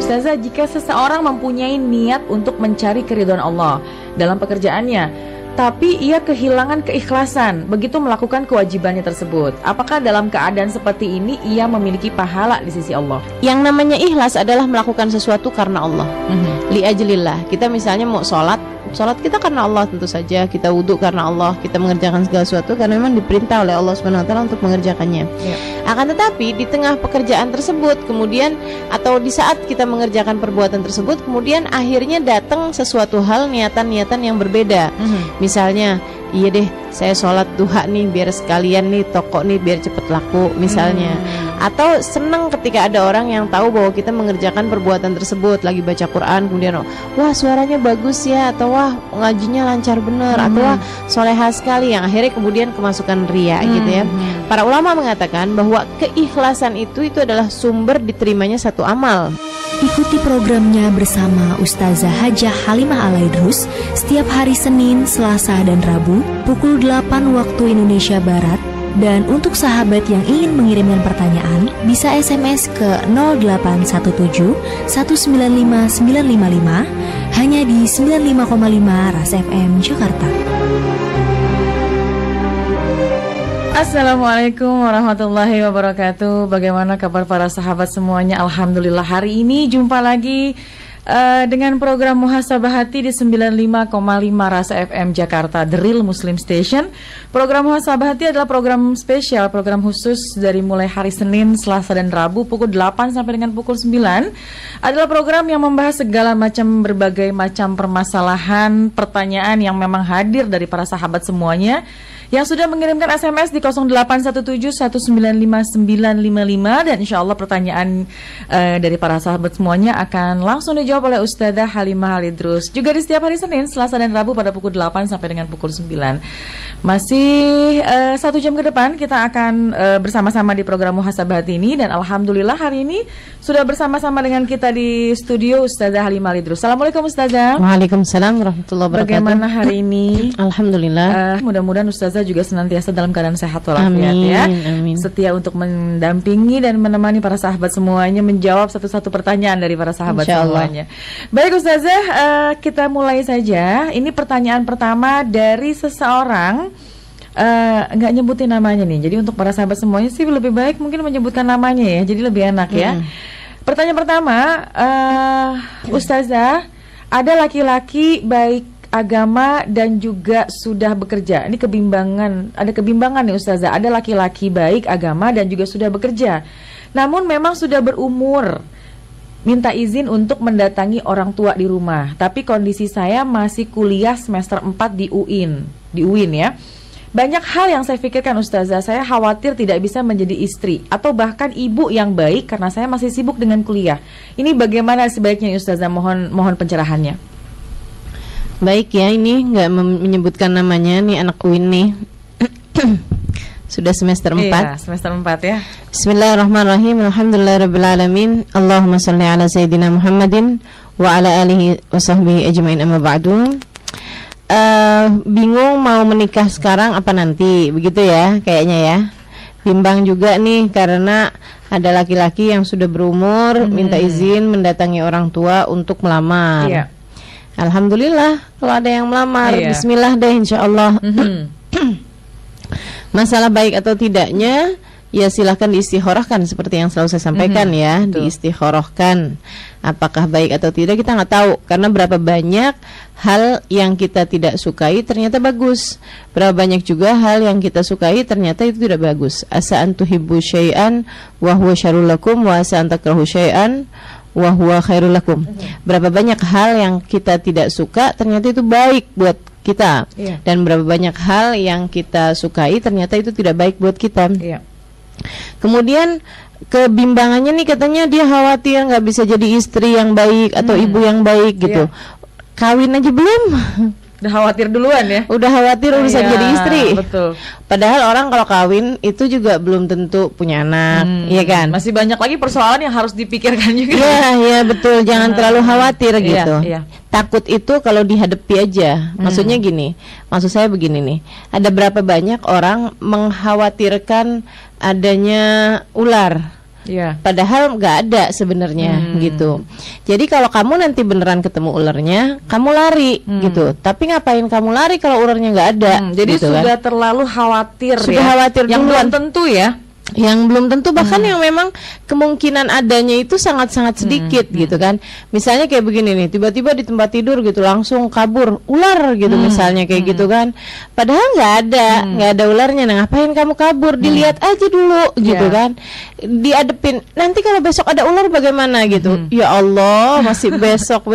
Ustazah, jika seseorang mempunyai niat untuk mencari keridhaan Allah dalam pekerjaannya, tapi ia kehilangan keikhlasan begitu melakukan kewajibannya tersebut, apakah dalam keadaan seperti ini ia memiliki pahala di sisi Allah? Yang namanya ikhlas adalah melakukan sesuatu karena Allah. Li ajlillah. Kita misalnya mau sholat kita karena Allah tentu saja. Kita wudhu karena Allah. Kita mengerjakan segala sesuatu karena memang diperintah oleh Allah SWT untuk mengerjakannya. Akan tetapi di tengah pekerjaan tersebut kemudian, atau di saat kita mengerjakan perbuatan tersebut, kemudian akhirnya datang sesuatu hal, niatan-niatan yang berbeda. Misalnya, iya deh, saya sholat duha nih biar sekalian nih toko nih biar cepet laku misalnya. Atau senang ketika ada orang yang tahu bahwa kita mengerjakan perbuatan tersebut, lagi baca Quran kemudian, wah suaranya bagus ya, atau wah ngajinya lancar bener, atau wah soleha sekali, yang akhirnya kemudian kemasukan ria gitu ya. Para ulama mengatakan bahwa keikhlasan itu adalah sumber diterimanya satu amal. Ikuti programnya bersama Ustazah Hajah Halimah Alaidrus setiap hari Senin, Selasa, dan Rabu pukul 8 waktu Indonesia Barat. Dan untuk sahabat yang ingin mengirimkan pertanyaan, bisa SMS ke 0817 195 955 hanya di 95,5 Ras FM Jakarta. Assalamualaikum warahmatullahi wabarakatuh. Bagaimana kabar para sahabat semuanya? Alhamdulillah, hari ini jumpa lagi dengan program Muhasabah Hati di 95,5 Rasa FM Jakarta, The Real Muslim Station. Program Muhasabah Hati adalah program spesial, program khusus dari mulai hari Senin, Selasa, dan Rabu pukul 8 sampai dengan pukul 9. Adalah program yang membahas segala macam, berbagai macam permasalahan, pertanyaan yang memang hadir dari para sahabat semuanya yang sudah mengirimkan SMS di 0817195955, dan insya Allah pertanyaan dari para sahabat semuanya akan langsung dijawab oleh Ustazah Halimah Alaidrus juga di setiap hari Senin, Selasa, dan Rabu pada pukul 8 sampai dengan pukul 9. Masih 1 jam ke depan kita akan bersama-sama di program Muhasabah Hati ini, dan alhamdulillah hari ini sudah bersama-sama dengan kita di studio Ustazah Halimah Alaidrus. Assalamualaikum Ustazah. Waalaikumsalam warahmatullahi wabarakatuh. Bagaimana hari ini? Alhamdulillah. Mudah-mudahan Ustazah juga senantiasa dalam keadaan sehat walafiat ya. Amin. Setia untuk mendampingi dan menemani para sahabat semuanya, menjawab satu-satu pertanyaan dari para sahabat semuanya. Baik Ustazah, kita mulai saja. Ini pertanyaan pertama dari seseorang, nggak nyebutin namanya nih. Jadi untuk para sahabat semuanya sih lebih baik mungkin menyebutkan namanya ya. Jadi lebih enak ya. Pertanyaan pertama, Ustazah, ada laki-laki baik agama dan juga sudah bekerja. Ini ada kebimbangan nih Ustazah. Ada laki-laki baik agama dan juga sudah bekerja, namun memang sudah berumur, minta izin untuk mendatangi orang tua di rumah. Tapi kondisi saya masih kuliah semester 4 di UIN ya. Banyak hal yang saya pikirkan Ustazah. Saya khawatir tidak bisa menjadi istri atau bahkan ibu yang baik karena saya masih sibuk dengan kuliah. Ini bagaimana sebaiknya Ustazah? Mohon pencerahannya. Baik ya, ini nggak menyebutkan namanya, nih anak UIN nih. Sudah semester 4. Iya, semester 4 ya. Bismillahirrahmanirrahim. Alhamdulillahirrabbilalamin. Allahumma salli ala Sayyidina Muhammadin wa ala alihi wa sahbihi ajma'in, amma ba'du. Bingung mau menikah sekarang apa nanti, begitu ya kayaknya ya. Bimbang juga nih karena ada laki-laki yang sudah berumur minta izin mendatangi orang tua untuk melamar. Iya. Alhamdulillah kalau ada yang melamar, bismillah deh insyaallah. Masalah baik atau tidaknya ya silahkan diistikharahkan seperti yang selalu saya sampaikan ya. Diistikharahkan apakah baik atau tidak kita nggak tahu, karena berapa banyak hal yang kita tidak sukai ternyata bagus, berapa banyak juga hal yang kita sukai ternyata itu tidak bagus. Asa an tuhibbu syai'an wa huwa syarrul lakum wa asa an takrahu syai'an wa huwa khairul lakum. Berapa banyak hal yang kita tidak suka ternyata itu baik buat kita, dan berapa banyak hal yang kita sukai ternyata itu tidak baik buat kita. Kemudian kebimbangannya nih, katanya dia khawatir nggak bisa jadi istri yang baik atau ibu yang baik gitu. Kawin aja belum? Udah khawatir duluan ya? Udah khawatir urusan jadi istri. Betul. Padahal orang kalau kawin itu juga belum tentu punya anak, iya kan? Masih banyak lagi persoalan yang harus dipikirkan juga. Iya betul. Jangan terlalu khawatir gitu. Takut itu kalau dihadapi aja. Maksudnya gini, maksud saya begini nih. Ada berapa banyak orang mengkhawatirkan adanya ular? Padahal nggak ada sebenarnya gitu. Jadi kalau kamu nanti beneran ketemu ularnya, kamu lari gitu. Tapi ngapain kamu lari kalau ularnya nggak ada? Jadi gitu sudah terlalu khawatir sudah ya. khawatir yang duluan. belum tentu ya. Yang belum tentu, bahkan yang memang kemungkinan adanya itu sangat-sangat sedikit gitu kan. Misalnya kayak begini nih, tiba-tiba di tempat tidur gitu langsung kabur ular gitu misalnya kayak gitu kan. Padahal nggak ada ularnya. Nah, ngapain kamu kabur? Dilihat aja dulu gitu kan. Diadepin. Nanti kalau besok ada ular bagaimana gitu. Ya Allah, masih besok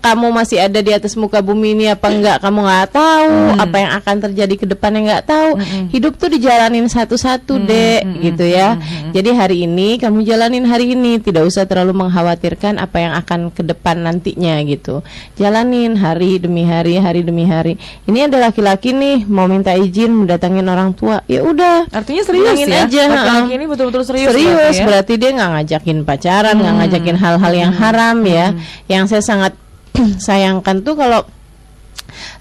kamu masih ada di atas muka bumi ini apa enggak, kamu nggak tahu. Apa yang akan terjadi ke depannya nggak tahu. Hidup tuh dijalanin satu-satu dek gitu ya. Jadi hari ini kamu jalanin hari ini, tidak usah terlalu mengkhawatirkan apa yang akan ke depan nantinya gitu. Jalanin hari demi hari, hari demi hari. Ini ada laki-laki nih mau minta izin mendatangin orang tua, ya udah. Artinya serius ya. Aja. Laki-laki ini betul-betul serius. Berarti dia nggak ngajakin pacaran, nggak ngajakin hal-hal yang haram ya. Yang saya sangat sayangkan tuh kalau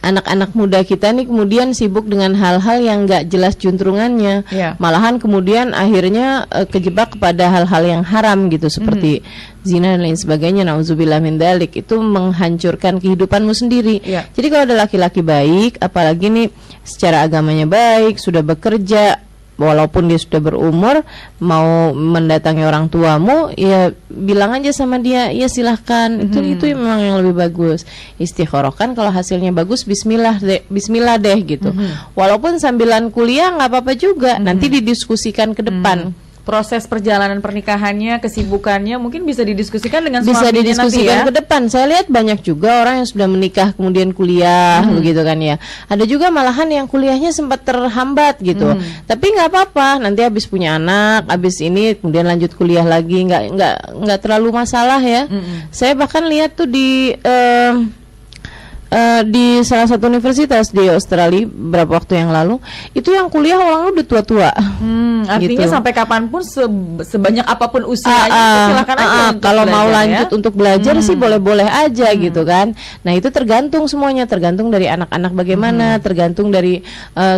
anak-anak muda kita nih kemudian sibuk dengan hal-hal yang nggak jelas juntrungannya, malahan kemudian akhirnya kejebak kepada hal-hal yang haram gitu seperti zina dan lain sebagainya. Nauzubillah min dzalik, itu menghancurkan kehidupanmu sendiri. Jadi kalau ada laki-laki baik, apalagi nih secara agamanya baik, sudah bekerja, walaupun dia sudah berumur, mau mendatangi orang tuamu, ya bilang aja sama dia, ya silahkan. Itu memang yang lebih bagus. Istikharah kan kalau hasilnya bagus, bismillah deh gitu. Walaupun sambilan kuliah nggak apa-apa juga. Nanti didiskusikan ke depan. Proses perjalanan pernikahannya, kesibukannya mungkin bisa didiskusikan dengan bisa suaminya didiskusikan nanti ya? ke depan. Saya lihat banyak juga orang yang sudah menikah kemudian kuliah begitu kan ya. Ada juga malahan yang kuliahnya sempat terhambat gitu. Tapi nggak apa-apa, nanti habis punya anak, habis ini kemudian lanjut kuliah lagi, nggak terlalu masalah ya. Saya bahkan lihat tuh di salah satu universitas di Australia beberapa waktu yang lalu, itu yang kuliah orang udah tua-tua. Artinya gitu. sampai kapanpun sebanyak apapun usianya silakan aja untuk kalau mau belajar, lanjut untuk belajar sih boleh-boleh aja gitu kan. Nah itu tergantung semuanya, tergantung dari anak-anak bagaimana, tergantung dari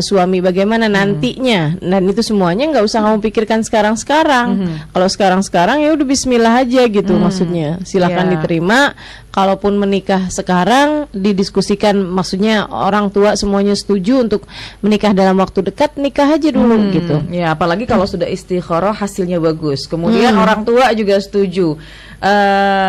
suami bagaimana nantinya. Dan itu semuanya nggak usah kamu pikirkan sekarang-sekarang. Kalau sekarang-sekarang ya udah bismillah aja gitu maksudnya. Silakan diterima. Kalaupun menikah sekarang didiskusikan, maksudnya orang tua semuanya setuju untuk menikah dalam waktu dekat, nikah aja dulu gitu. Ya apalagi kalau sudah istikharah hasilnya bagus, kemudian orang tua juga setuju.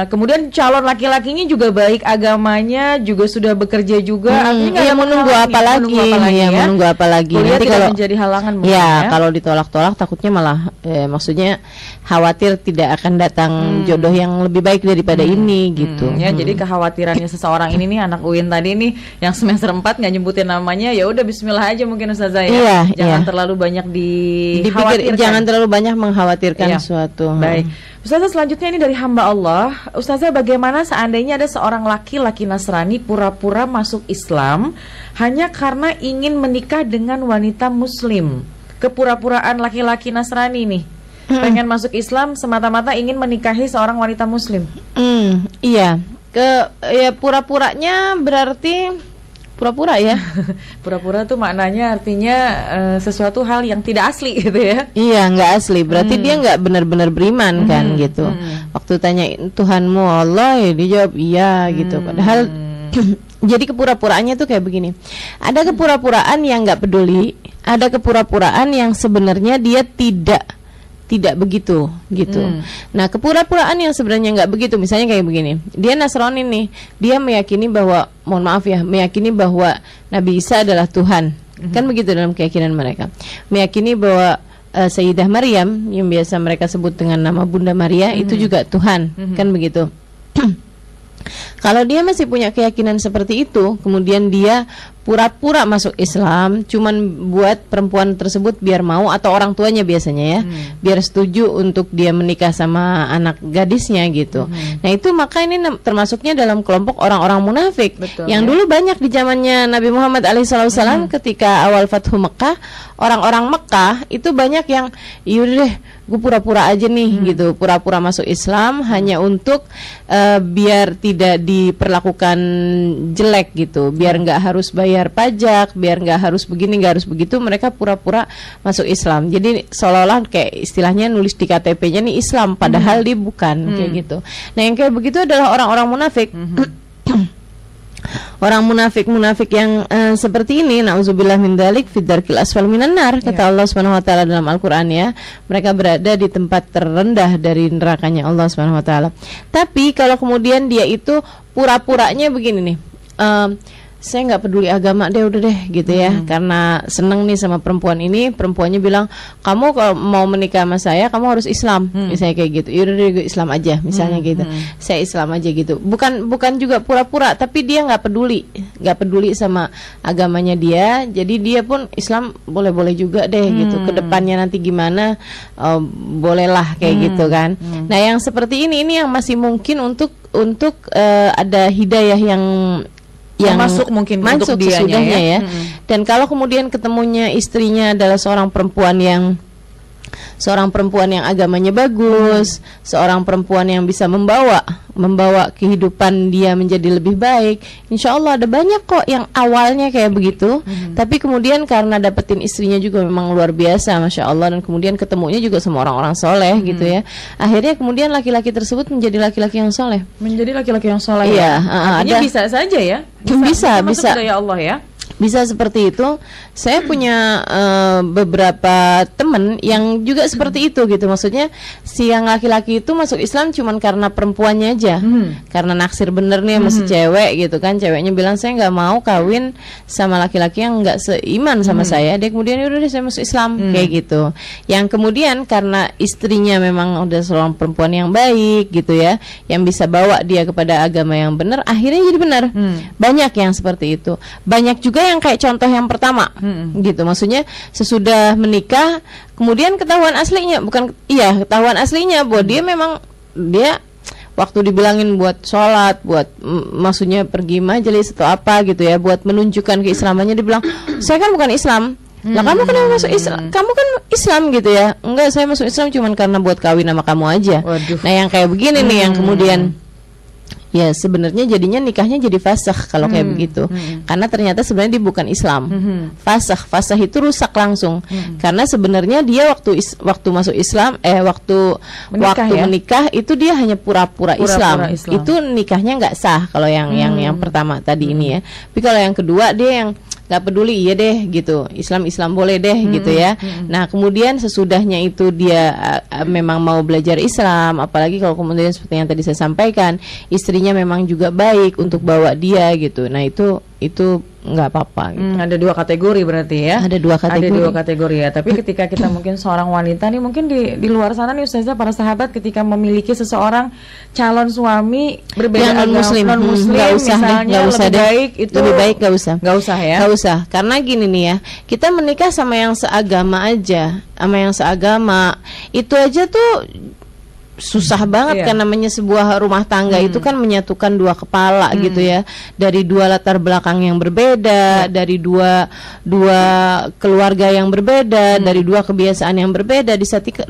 Kemudian calon laki-lakinya juga baik agamanya, juga sudah bekerja juga. Artinya ya menunggu apa lagi? Kuliah Nanti tidak kalau menjadi halangan mungkin ya kalau ditolak-tolak takutnya malah maksudnya khawatir tidak akan datang jodoh yang lebih baik daripada ini gitu. Ya jadi kekhawatirannya seseorang ini nih, anak UIN tadi nih yang semester 4 nggak nyebutin namanya, ya udah bismillah aja mungkin Ustazah ya. Jangan terlalu banyak dikhawatirkan. Jangan terlalu banyak mengkhawatirkan suatu. Baik. Ustazah selanjutnya ini dari hamba Allah. Ustazah, bagaimana seandainya ada seorang laki-laki Nasrani pura-pura masuk Islam hanya karena ingin menikah dengan wanita Muslim? Kepura-puraan laki-laki Nasrani nih, pengen masuk Islam semata-mata ingin menikahi seorang wanita Muslim. Iya, pura-puranya berarti pura-pura ya. Pura-pura tuh maknanya artinya sesuatu hal yang tidak asli gitu ya. Iya, nggak asli. Berarti dia nggak benar-benar beriman kan gitu. Waktu tanya Tuhanmu Allah, ya dia jawab iya gitu. Padahal jadi kepura-puraannya tuh kayak begini. Ada kepura-puraan yang nggak peduli, ada kepura-puraan yang sebenarnya dia tidak begitu gitu. Nah, kepura-puraan yang sebenarnya nggak begitu, misalnya kayak begini. Dia Nasrani nih, dia meyakini bahwa, mohon maaf ya, meyakini bahwa Nabi Isa adalah Tuhan. Kan begitu dalam keyakinan mereka. Meyakini bahwa Sayyidah Maryam yang biasa mereka sebut dengan nama Bunda Maria itu juga Tuhan. Kan begitu. Kalau dia masih punya keyakinan seperti itu, kemudian dia pura-pura masuk Islam, cuman buat perempuan tersebut biar mau, atau orang tuanya biasanya ya, biar setuju untuk dia menikah sama anak gadisnya gitu. Nah itu maka ini termasuknya dalam kelompok orang-orang munafik. Yang dulu banyak di zamannya Nabi Muhammad alaihissalam ketika awal Fathu Mekah, orang-orang Mekah itu banyak yang yaudah deh, gue pura-pura aja nih gitu, pura-pura masuk Islam hanya untuk biar tidak diperlakukan jelek gitu, biar nggak harus bayar pajak, biar nggak harus begini, nggak harus begitu, mereka pura-pura masuk Islam. Jadi seolah-olah kayak istilahnya nulis di KTP-nya nih Islam, padahal dia bukan kayak gitu. Nah yang kayak begitu adalah orang-orang munafik. Orang munafik yang seperti ini, nauzubillah min dzalik, fi dzarkil asfal minan nar, kata Allah Subhanahu wa taala dalam Al-Qur'an ya. Mereka berada di tempat terendah dari nerakanya Allah Subhanahu wa taala. Tapi kalau kemudian dia itu pura-puranya begini nih, saya nggak peduli agama deh, udah deh gitu ya, karena seneng nih sama perempuan ini, perempuannya bilang kamu kalau mau menikah sama saya kamu harus Islam, misalnya kayak gitu, yaudah deh Islam aja misalnya gitu, saya Islam aja gitu, bukan juga pura-pura, tapi dia nggak peduli sama agamanya dia, jadi dia pun Islam boleh-boleh juga deh gitu, kedepannya nanti gimana bolehlah kayak gitu kan. Nah yang seperti ini yang masih mungkin untuk ada hidayah yang masuk mungkin masuk untuk dianya sesudahnya ya. Dan kalau kemudian ketemunya istrinya adalah seorang perempuan yang agamanya bagus, seorang perempuan yang bisa membawa kehidupan dia menjadi lebih baik, insya Allah ada banyak kok yang awalnya kayak begitu, tapi kemudian karena dapetin istrinya juga memang luar biasa, masya Allah, dan kemudian ketemunya juga sama orang-orang soleh gitu ya, akhirnya kemudian laki-laki tersebut menjadi laki-laki yang soleh. Iya, artinya bisa saja ya, bisa hidayah Allah ya. Bisa seperti itu. Saya punya beberapa teman yang juga seperti itu gitu. Maksudnya si yang laki-laki itu masuk Islam cuman karena perempuannya aja, karena naksir bener nih sama si cewek gitu kan. Ceweknya bilang saya nggak mau kawin sama laki-laki yang nggak seiman sama saya. Dia kemudian udah deh saya masuk Islam kayak gitu. Yang kemudian karena istrinya memang udah seorang perempuan yang baik gitu ya, yang bisa bawa dia kepada agama yang benar, akhirnya jadi benar. Banyak yang seperti itu. Banyak juga yang kayak contoh yang pertama gitu, maksudnya sesudah menikah kemudian ketahuan aslinya bahwa dia memang waktu dibilangin buat sholat, buat maksudnya pergi majelis atau apa gitu ya, buat menunjukkan keislamannya, dia bilang saya kan bukan Islam. Lah kamu kenapa masuk Islam? Kamu kan Islam gitu ya. Enggak, saya masuk Islam cuman karena buat kawin sama kamu aja. Waduh. Nah yang kayak begini nih yang kemudian ya sebenarnya jadinya nikahnya jadi fasakh kalau kayak begitu, karena ternyata sebenarnya dia bukan Islam. Fasakh itu rusak langsung, karena sebenarnya dia waktu masuk Islam waktu menikah itu dia hanya pura-pura Islam. Itu nikahnya nggak sah kalau yang pertama tadi ini ya. Tapi kalau yang kedua dia yang nggak peduli, iya deh gitu, Islam boleh deh gitu ya. Nah kemudian sesudahnya itu dia memang mau belajar Islam, apalagi kalau kemudian seperti yang tadi saya sampaikan, istrinya memang juga baik untuk bawa dia gitu. Nah itu nggak apa-apa gitu. Ada dua kategori berarti ya. Ada dua kategori ya. Tapi ketika kita mungkin seorang wanita nih, mungkin di luar sana nih Ustazah, para sahabat ketika memiliki seseorang calon suami berbeda agama, non muslim misalnya, lebih baik nggak usah ya. Nggak usah, karena gini nih ya, kita menikah sama yang seagama itu aja tuh susah banget kan, namanya sebuah rumah tangga itu kan menyatukan dua kepala gitu ya, dari dua latar belakang yang berbeda, dari dua keluarga yang berbeda, dari dua kebiasaan yang berbeda,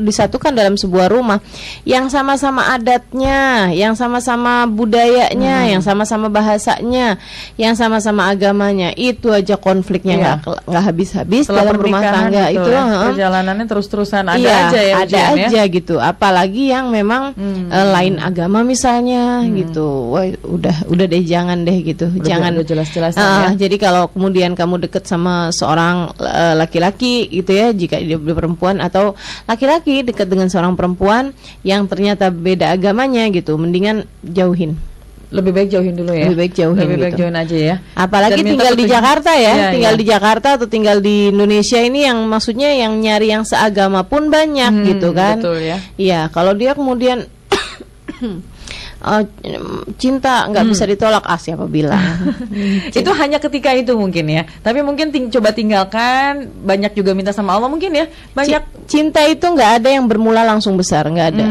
disatukan dalam sebuah rumah yang sama-sama adatnya, yang sama-sama budayanya, yang sama-sama bahasanya, yang sama-sama agamanya. Itu aja konfliknya nggak habis-habis dalam rumah tangga itu ya, perjalanannya terus-terusan ada aja gitu, apalagi yang memang lain agama misalnya gitu. Wah, udah deh, jangan deh gitu. Jangan jelas-jelas jadi kalau kemudian kamu deket sama seorang laki-laki gitu ya, jika dia perempuan atau laki-laki dekat dengan seorang perempuan yang ternyata beda agamanya gitu, mendingan jauhin. Lebih baik jauhin dulu ya. Lebih baik jauhin aja ya. Apalagi tinggal di Jakarta ya, di Jakarta atau tinggal di Indonesia ini, yang maksudnya yang nyari yang seagama pun banyak gitu kan. Betul ya. Iya, kalau dia kemudian cinta nggak bisa ditolak, siapa bilang. Itu hanya ketika itu mungkin ya. Tapi mungkin coba tinggalkan, banyak juga minta sama Allah mungkin ya. Banyak cinta itu nggak ada yang bermula langsung besar, nggak ada.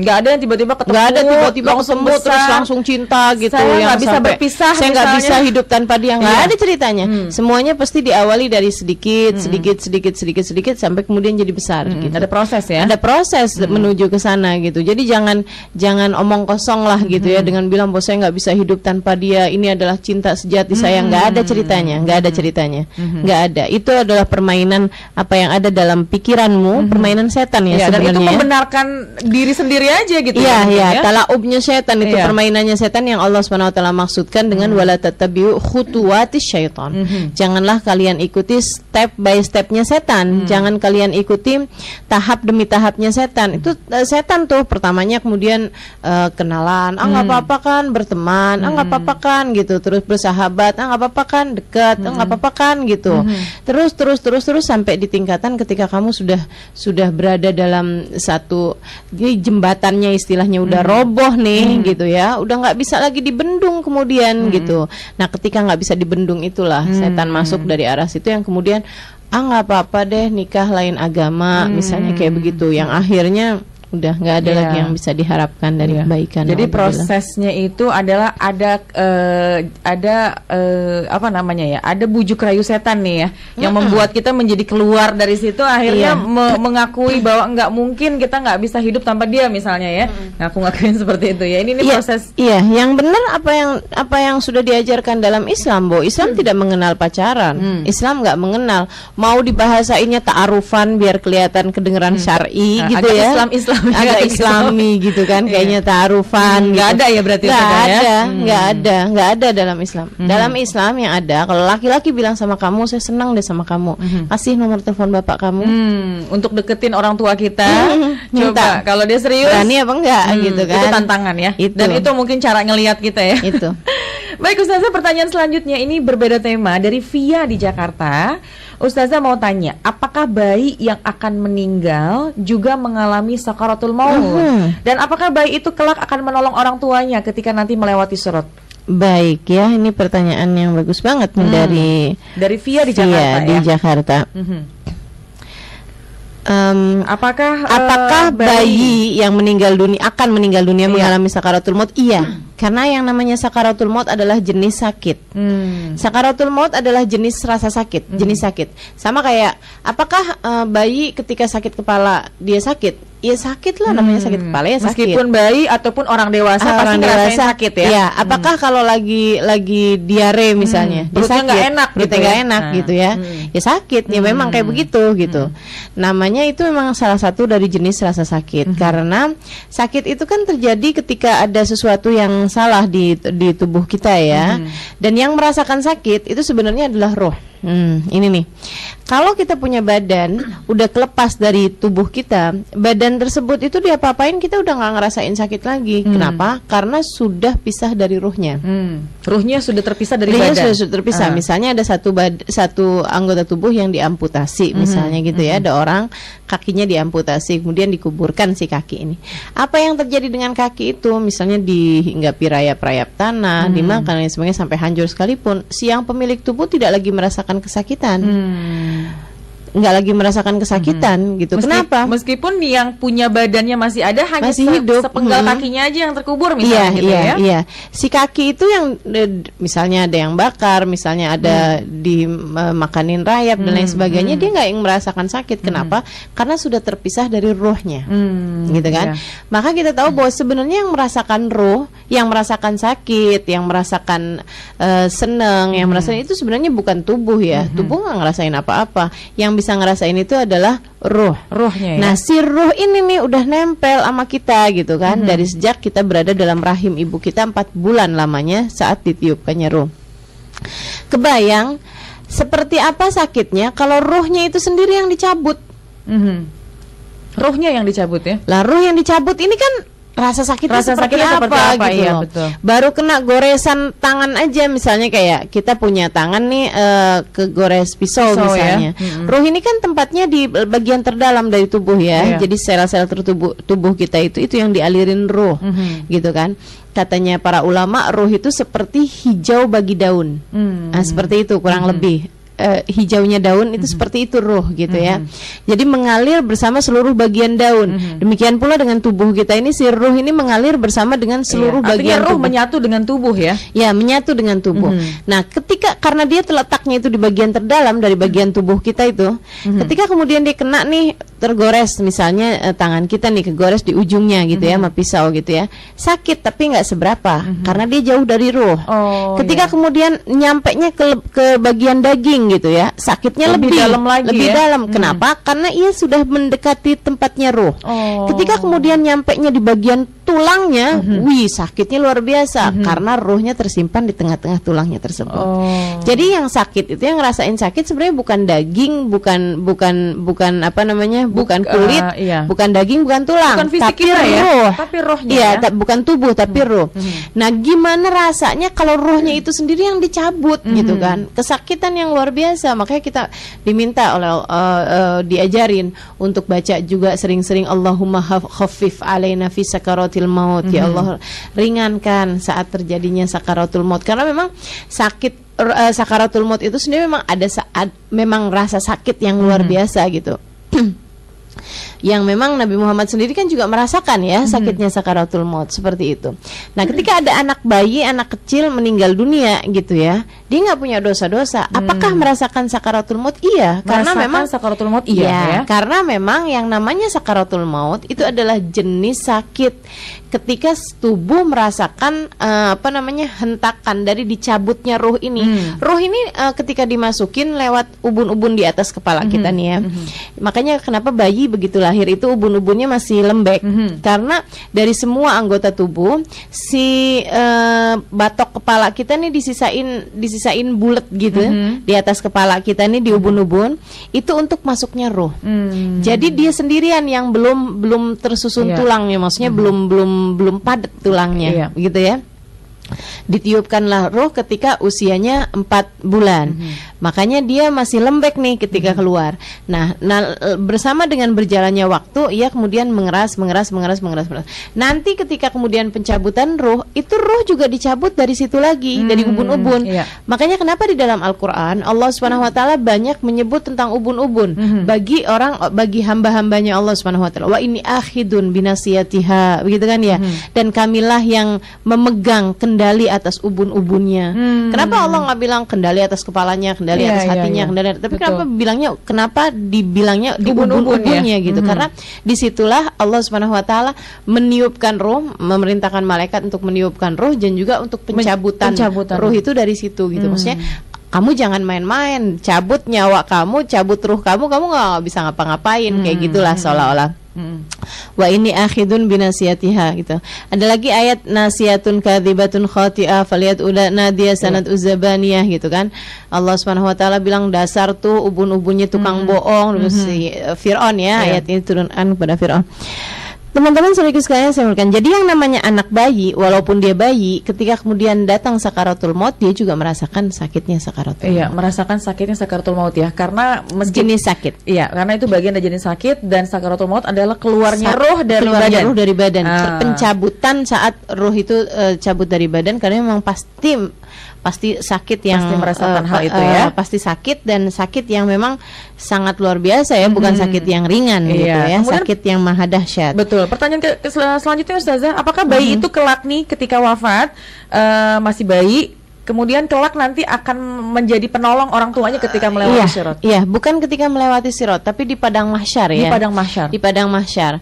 Nggak ada yang tiba-tiba ketemu, nggak ada tiba-tiba langsung ketemu terus besar. langsung cinta gitu. Saya yang nggak bisa sampai, berpisah, saya nggak misalnya. bisa hidup tanpa dia. Nggak Iya. ada ceritanya. Semuanya pasti diawali dari sedikit sedikit sampai kemudian jadi besar. Gitu. Ada proses ya. Ada proses menuju ke sana gitu. Jadi jangan omong kosong lah gitu ya dengan bilang bahwa saya nggak bisa hidup tanpa dia. Ini adalah cinta sejati saya. Nggak ada ceritanya. Nggak ada. Itu adalah permainan apa yang ada dalam pikiranmu, permainan setan ya Dan sebenarnya. itu membenarkan diri sendiri aja gitu. Iya, ya. talaubnya setan itu Iya. permainannya setan yang Allah Subhanahu wa taala maksudkan dengan wala tattabi'u khutuwatis syaitan. Janganlah kalian ikuti step by stepnya setan. Jangan kalian ikuti tahap demi tahapnya setan. Itu setan tuh pertamanya kemudian kenalan, nggak apa-apa kan berteman, nggak apa-apa kan gitu. Terus bersahabat, nggak apa-apa kan dekat, nggak apa-apa kan gitu. Terus sampai di tingkatan ketika kamu sudah berada dalam satu ini jembatannya istilahnya udah roboh nih gitu ya, udah nggak bisa lagi dibendung kemudian gitu. Nah ketika nggak bisa dibendung itulah setan masuk dari arah situ yang kemudian nggak apa-apa deh nikah lain agama misalnya kayak begitu, yang akhirnya udah nggak ada lagi yang bisa diharapkan dari kebaikan. Jadi prosesnya itu adalah ada apa namanya ya? Ada bujuk rayu setan nih ya, yang membuat kita menjadi keluar dari situ akhirnya mengakui bahwa nggak mungkin kita nggak bisa hidup tanpa dia misalnya ya. Ngaku-ngakuin seperti itu ya. Ini proses. Iya, yang benar apa yang sudah diajarkan dalam Islam, Bo. Islam tidak mengenal pacaran. Islam nggak mengenal. Mau dibahasainnya ta'arufan biar kelihatan kedengeran syar'i gitu ya. Agak islami gitu kan, kayaknya ta'arufan. Nggak ada ya berarti. Nggak ada dalam Islam. Dalam Islam yang ada, kalau laki-laki bilang sama kamu, saya senang deh sama kamu, kasih nomor telepon bapak kamu. Untuk deketin orang tua kita, minta. Coba kalau dia serius, berani apa enggak gitu kan. Itu tantangan ya. Dan itu mungkin cara ngelihat kita ya. Itu. Baik Ustazah, pertanyaan selanjutnya ini berbeda tema dari Via di Jakarta. Ustazah mau tanya, apakah bayi yang akan meninggal juga mengalami sakaratul maut? Dan apakah bayi itu kelak akan menolong orang tuanya ketika nanti melewati sirat? Baik ya, ini pertanyaan yang bagus banget nih dari Via di Jakarta. Di Jakarta. Apakah bayi yang akan meninggal dunia mengalami sakaratul maut? Iya. Karena yang namanya sakaratul maut adalah jenis sakit. Sakaratul maut adalah jenis rasa sakit, jenis sakit. Sama kayak apakah bayi ketika sakit kepala dia sakit? Ya sakit lah, namanya sakit kepala ya sakit. Meskipun bayi ataupun orang dewasa pasti ngerasain sakit ya. Iya, apakah kalau lagi diare misalnya, perutnya nggak enak, perutnya nggak enak gitu ya. Ya sakit, ya memang kayak begitu gitu. Namanya itu memang salah satu dari jenis rasa sakit. Karena sakit itu kan terjadi ketika ada sesuatu yang salah di tubuh kita ya. Dan yang merasakan sakit itu sebenarnya adalah roh. Ini nih, kalau kita punya badan udah kelepas dari tubuh kita, badan tersebut itu diapa-apain kita udah nggak ngerasain sakit lagi. Kenapa? Karena sudah pisah dari ruhnya. Ruhnya sudah terpisah dari badan. Sudah terpisah. Misalnya ada satu anggota tubuh yang diamputasi, misalnya gitu ya. Ada orang kakinya diamputasi, kemudian dikuburkan si kaki ini. Apa yang terjadi dengan kaki itu? Misalnya dihinggapi rayap-rayap tanah, dimakan dan sebagainya sampai hancur sekalipun, si yang pemilik tubuh tidak lagi merasakan kesakitan. Nggak lagi merasakan kesakitan gitu. Kenapa? Meskipun yang punya badannya masih ada, hanya hidup, sepenggal kakinya aja yang terkubur misalnya gitu ya. Iya. Si kaki itu yang misalnya ada yang bakar, misalnya ada dimakanin rayap dan lain sebagainya, dia nggak yang merasakan sakit. Kenapa? Karena sudah terpisah dari rohnya. Gitu kan? Maka kita tahu bahwa sebenarnya yang merasakan roh, yang merasakan sakit, yang merasakan seneng, yang merasakan itu sebenarnya bukan tubuh ya. Tubuh nggak ngerasain apa-apa. Yang bisa ngerasain itu adalah rohnya ya. Nah si roh ini nih udah nempel sama kita gitu kan. Dari sejak kita berada dalam rahim ibu kita 4 bulan lamanya saat ditiupkannya roh. Kebayang seperti apa sakitnya kalau rohnya itu sendiri yang dicabut. Rohnya yang dicabut ya. Lah roh yang dicabut ini kan rasa sakitnya seperti apa gitu iya, loh. Betul. Baru kena goresan tangan aja, misalnya kayak kita punya tangan nih kegores pisau misalnya. Roh ini kan tempatnya di bagian terdalam dari tubuh ya. Jadi sel-sel tubuh kita itu yang dialirin roh gitu kan. Katanya para ulama roh itu seperti hijau bagi daun. Nah, seperti itu kurang lebih. hijaunya daun itu seperti itu ruh gitu ya. Jadi mengalir bersama seluruh bagian daun. Demikian pula dengan tubuh kita ini, si ruh ini mengalir bersama dengan seluruh bagian ruh tubuh. menyatu dengan tubuh ya. Ya, menyatu dengan tubuh. Nah, karena dia terletaknya itu di bagian terdalam dari bagian tubuh kita itu, ketika kemudian dia kena nih, tergores misalnya tangan kita nih kegores di ujungnya gitu ya, sama pisau gitu ya, sakit tapi nggak seberapa karena dia jauh dari ruh. Ketika kemudian nyampenya ke bagian daging gitu ya, sakitnya lebih dalam lagi, lebih ya? dalam. Kenapa? Karena ia sudah mendekati tempatnya ruh. Ketika kemudian nyampenya di bagian tulangnya, wih sakitnya luar biasa karena ruhnya tersimpan di tengah-tengah tulangnya tersebut. Jadi yang sakit itu, yang ngerasain sakit sebenarnya bukan daging, bukan apa namanya, bukan kulit, bukan daging, bukan tulang, bukan fisik tapi kita ruh. Tapi rohnya. Iya, bukan tubuh tapi ruh. Nah, gimana rasanya kalau ruhnya itu sendiri yang dicabut gitu kan? Kesakitan yang luar biasa. Makanya kita diminta oleh diajarin untuk baca juga sering-sering Allahumma khaffif alaina fi sakaratil maut. Ya Allah, ringankan saat terjadinya sakaratul maut. Karena memang sakit sakaratul maut itu sendiri memang ada saat memang rasa sakit yang luar biasa gitu. Yang memang Nabi Muhammad sendiri kan juga merasakan ya sakitnya sakaratul maut seperti itu. Nah, ketika ada anak bayi, anak kecil meninggal dunia gitu ya, dia nggak punya dosa-dosa. Apakah merasakan sakaratul maut? Iya, karena memang sakaratul maut ya. Karena memang yang namanya sakaratul maut itu adalah jenis sakit ketika tubuh merasakan apa namanya, hentakan dari dicabutnya ruh ini. Ruh ini ketika dimasukin lewat ubun-ubun di atas kepala kita nih ya. Makanya kenapa bayi begitu lahir itu ubun-ubunnya masih lembek, karena dari semua anggota tubuh si batok kepala kita nih disisain bulat gitu di atas kepala kita nih di ubun-ubun itu untuk masuknya ruh. Jadi dia sendirian yang belum tersusun tulangnya, maksudnya belum padat tulangnya, gitu ya. Ditiupkanlah ruh ketika usianya 4 bulan. Makanya dia masih lembek nih ketika keluar. Nah, bersama dengan berjalannya waktu, ia kemudian mengeras. Nanti ketika kemudian pencabutan ruh, itu ruh juga dicabut dari situ lagi, dari ubun-ubun. Makanya kenapa di dalam Al-Qur'an Allah Subhanahu wa taala banyak menyebut tentang ubun-ubun bagi hamba-hambanya Allah Subhanahu wa taala. Wa inni akhidun binasiyatiha, begitu kan ya? Dan kamilah yang memegang kendali atas ubun-ubunnya. Kenapa Allah nggak bilang kendali atas kepalanya, kendali atas hatinya, kendali, tapi kenapa dibilangnya di ubun-ubunnya gitu? Karena disitulah Allah Subhanahu wa taala meniupkan ruh, memerintahkan malaikat untuk meniupkan ruh dan juga untuk pencabutan ruh itu dari situ gitu. Maksudnya kamu jangan main-main, cabut nyawa kamu, cabut ruh kamu nggak bisa ngapa-ngapain, kayak gitulah seolah-olah. Wa ini akhidun binasiyatiha gitu. Ada lagi ayat nasiyatun kadzibatun khati'ah faliyat ula nadia sanad uzabaniyah gitu kan. Allah Subhanahu wa taala bilang dasar tuh ubun-ubunnya tukang bohong. Terus si Fir'aun ya, ayat ini turunkan kepada Fir'aun. Teman-teman saudaraku sekalian, saya berikan. Jadi yang namanya anak bayi, walaupun dia bayi, ketika kemudian datang sakaratul maut, dia juga merasakan sakitnya sakaratul maut. Iya, merasakan sakitnya sakaratul maut ya, karena jenis sakit. Iya, karena itu bagian dari jenis sakit, dan sakaratul maut adalah keluarnya ruh dari badan. Ruh dari badan. Pencabutan saat ruh itu cabut dari badan, karena memang pasti sakit yang pasti merasakan hal itu ya. Pasti sakit, dan sakit yang memang sangat luar biasa ya, bukan sakit yang ringan gitu ya. Kemudian, sakit yang maha dahsyat. Betul. Pertanyaan selanjutnya Ustazah, apakah bayi itu kelak nih ketika wafat masih bayi, kemudian kelak nanti akan menjadi penolong orang tuanya ketika melewati sirat? Iya, bukan ketika melewati sirat, tapi di padang mahsyar ya. Di padang mahsyar.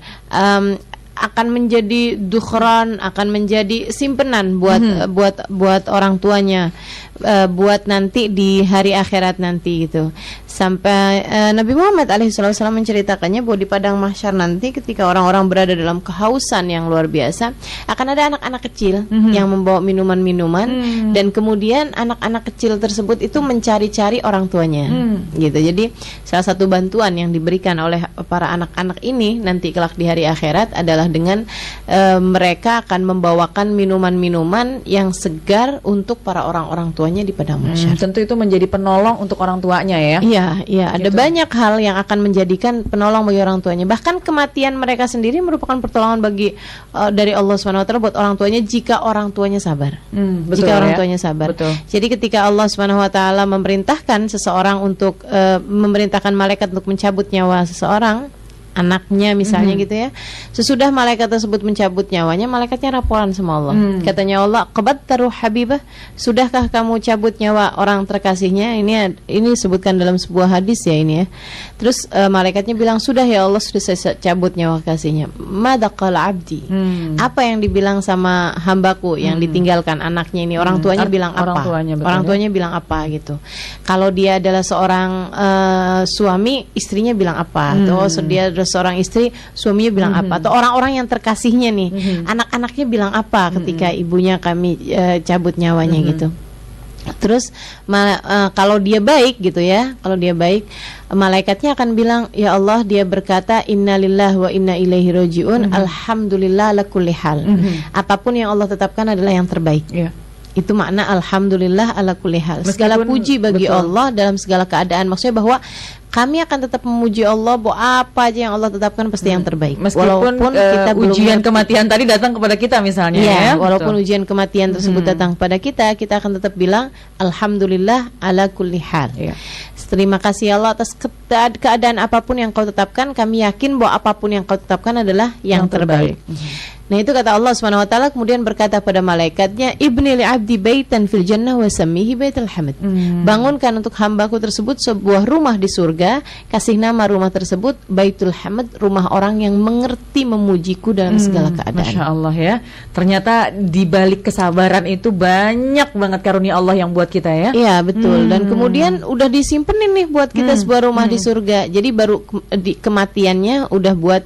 Akan menjadi dukhran, akan menjadi simpenan buat orang tuanya, buat nanti di hari akhirat nanti gitu. Sampai Nabi Muhammad alaihissalam menceritakannya bahwa di padang mahsyar nanti ketika orang-orang berada dalam kehausan yang luar biasa, akan ada anak-anak kecil yang membawa minuman-minuman, dan kemudian anak-anak kecil tersebut itu mencari-cari orang tuanya gitu. Jadi salah satu bantuan yang diberikan oleh para anak-anak ini nanti kelak di hari akhirat adalah dengan mereka akan membawakan minuman-minuman yang segar untuk para orang-orang tua tuanya di padang mahsyar. Tentu itu menjadi penolong untuk orang tuanya ya. Iya, ada banyak hal yang akan menjadikan penolong bagi orang tuanya. Bahkan kematian mereka sendiri merupakan pertolongan bagi dari Allah SWT buat orang tuanya jika orang tuanya sabar. Betul, jika orang ya? tuanya sabar. Betul. Jadi ketika Allah SWT memerintahkan seseorang untuk memerintahkan malaikat untuk mencabut nyawa seseorang, anaknya misalnya gitu ya, sesudah malaikat tersebut mencabut nyawanya, malaikatnya raporan sama Allah. Katanya Allah, qabattaru habibah, sudahkah kamu cabut nyawa orang terkasihnya? Ini disebutkan dalam sebuah hadis ya ini ya. Terus malaikatnya bilang, sudah ya Allah, sudah saya cabut nyawa kasihnya. Madaqal abdi, apa yang dibilang sama hambaku yang ditinggalkan anaknya ini? Orang tuanya bilang apa? Orang tuanya bilang apa gitu. Kalau dia adalah seorang suami, istrinya bilang apa? Atau dia seorang istri, suaminya bilang apa, atau orang-orang yang terkasihnya nih, anak-anaknya bilang apa ketika ibunya kami cabut nyawanya gitu. Terus kalau dia baik gitu ya, kalau dia baik, malaikatnya akan bilang, ya Allah, dia berkata innalillahi wa inna ilaihi rajiun, alhamdulillah ala kulli hal. Apapun yang Allah tetapkan adalah yang terbaik. Itu makna alhamdulillah ala kulli hal. Segala puji bagi Allah dalam segala keadaan. Maksudnya bahwa kami akan tetap memuji Allah bahwa apa aja yang Allah tetapkan pasti yang terbaik. Meskipun kita ujian kematian tadi datang kepada kita misalnya ya. Walaupun ujian kematian tersebut datang kepada kita akan tetap bilang alhamdulillah ala kulli hal. Terima kasih Allah atas keadaan apapun yang kau tetapkan. Kami yakin bahwa apapun yang kau tetapkan adalah yang terbaik. Nah itu kata Allah SWT, kemudian berkata pada malaikatnya, ibni li abdi baitan fil jannah wa sammihi baitul hamd. Bangunkan untuk hambaku tersebut sebuah rumah di surga, kasih nama rumah tersebut Baitul Hamd, rumah orang yang mengerti memujiku dalam segala keadaan. Masya Allah ya. Ternyata di balik kesabaran itu banyak banget karunia Allah yang buat kita ya. Iya betul. Dan kemudian udah disimpenin nih buat kita sebuah rumah di surga. Jadi baru kematiannya udah buat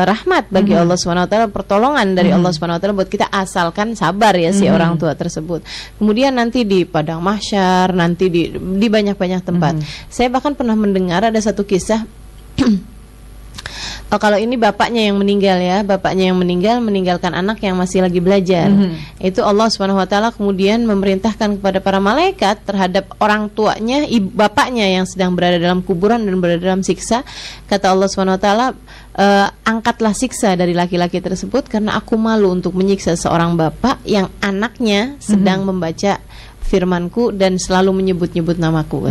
rahmat bagi Allah SWT, pertolongan dari Allah SWT buat kita, asalkan sabar ya si orang tua tersebut. Kemudian nanti di padang mahsyar, nanti di banyak-banyak tempat. Saya bahkan pernah mendengar ada satu kisah. Kalau ini bapaknya yang meninggal ya, bapaknya yang meninggalkan anak yang masih lagi belajar. Itu Allah SWT kemudian memerintahkan kepada para malaikat terhadap orang tuanya, bapaknya yang sedang berada dalam kuburan dan berada dalam siksa. Kata Allah SWT, angkatlah siksa dari laki-laki tersebut karena aku malu untuk menyiksa seorang bapak yang anaknya sedang membaca firmanku dan selalu menyebut-nyebut namaku.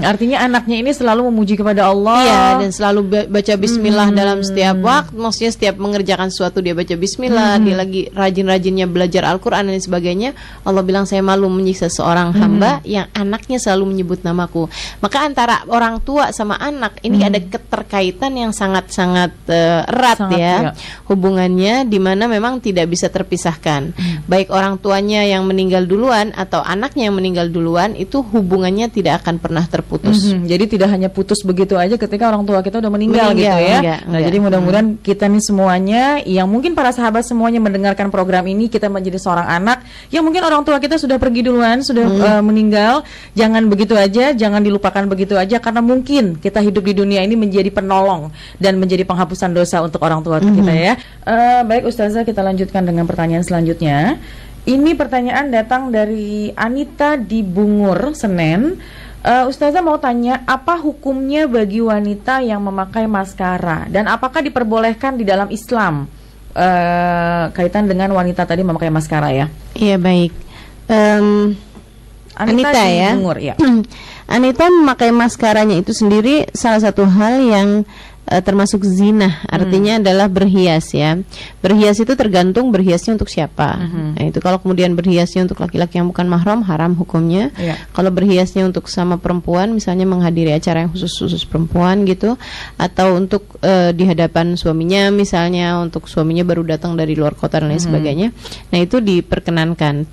Artinya anaknya ini selalu memuji kepada Allah. Iya, dan selalu baca bismillah dalam setiap waktu. Maksudnya setiap mengerjakan sesuatu dia baca bismillah. Dia lagi rajin-rajinnya belajar Al-Quran dan sebagainya. Allah bilang, saya malu menyiksa seorang hamba yang anaknya selalu menyebut namaku. Maka antara orang tua sama anak ini ada keterkaitan yang sangat-sangat erat ya. Hubungannya dimana memang tidak bisa terpisahkan. Baik orang tuanya yang meninggal duluan atau anaknya yang meninggal duluan, itu hubungannya tidak akan pernah terputus. Jadi tidak hanya putus begitu aja ketika orang tua kita udah meninggal gitu ya. Nah, jadi mudah-mudahan kita nih semuanya, yang mungkin para sahabat semuanya mendengarkan program ini, kita menjadi seorang anak yang mungkin orang tua kita sudah pergi duluan, sudah meninggal. Jangan begitu aja, jangan dilupakan begitu aja, karena mungkin kita hidup di dunia ini menjadi penolong dan menjadi penghapusan dosa untuk orang tua kita ya. Baik Ustazah, kita lanjutkan dengan pertanyaan selanjutnya. Ini pertanyaan datang dari Anita di Bungur, Senen. Ustazah mau tanya, apa hukumnya bagi wanita yang memakai maskara dan apakah diperbolehkan di dalam Islam? Kaitan dengan wanita tadi memakai maskara ya. Iya baik. Anita di ya. Bungur, ya. Anita memakai maskaranya itu sendiri salah satu hal yang termasuk zina, artinya adalah berhias ya. Berhias itu tergantung berhiasnya untuk siapa. Nah, itu kalau kemudian berhiasnya untuk laki-laki yang bukan mahram, haram hukumnya. Kalau berhiasnya untuk sama perempuan, misalnya menghadiri acara yang khusus perempuan gitu, atau untuk di hadapan suaminya, misalnya untuk suaminya baru datang dari luar kota dan lain sebagainya. Nah, itu diperkenankan.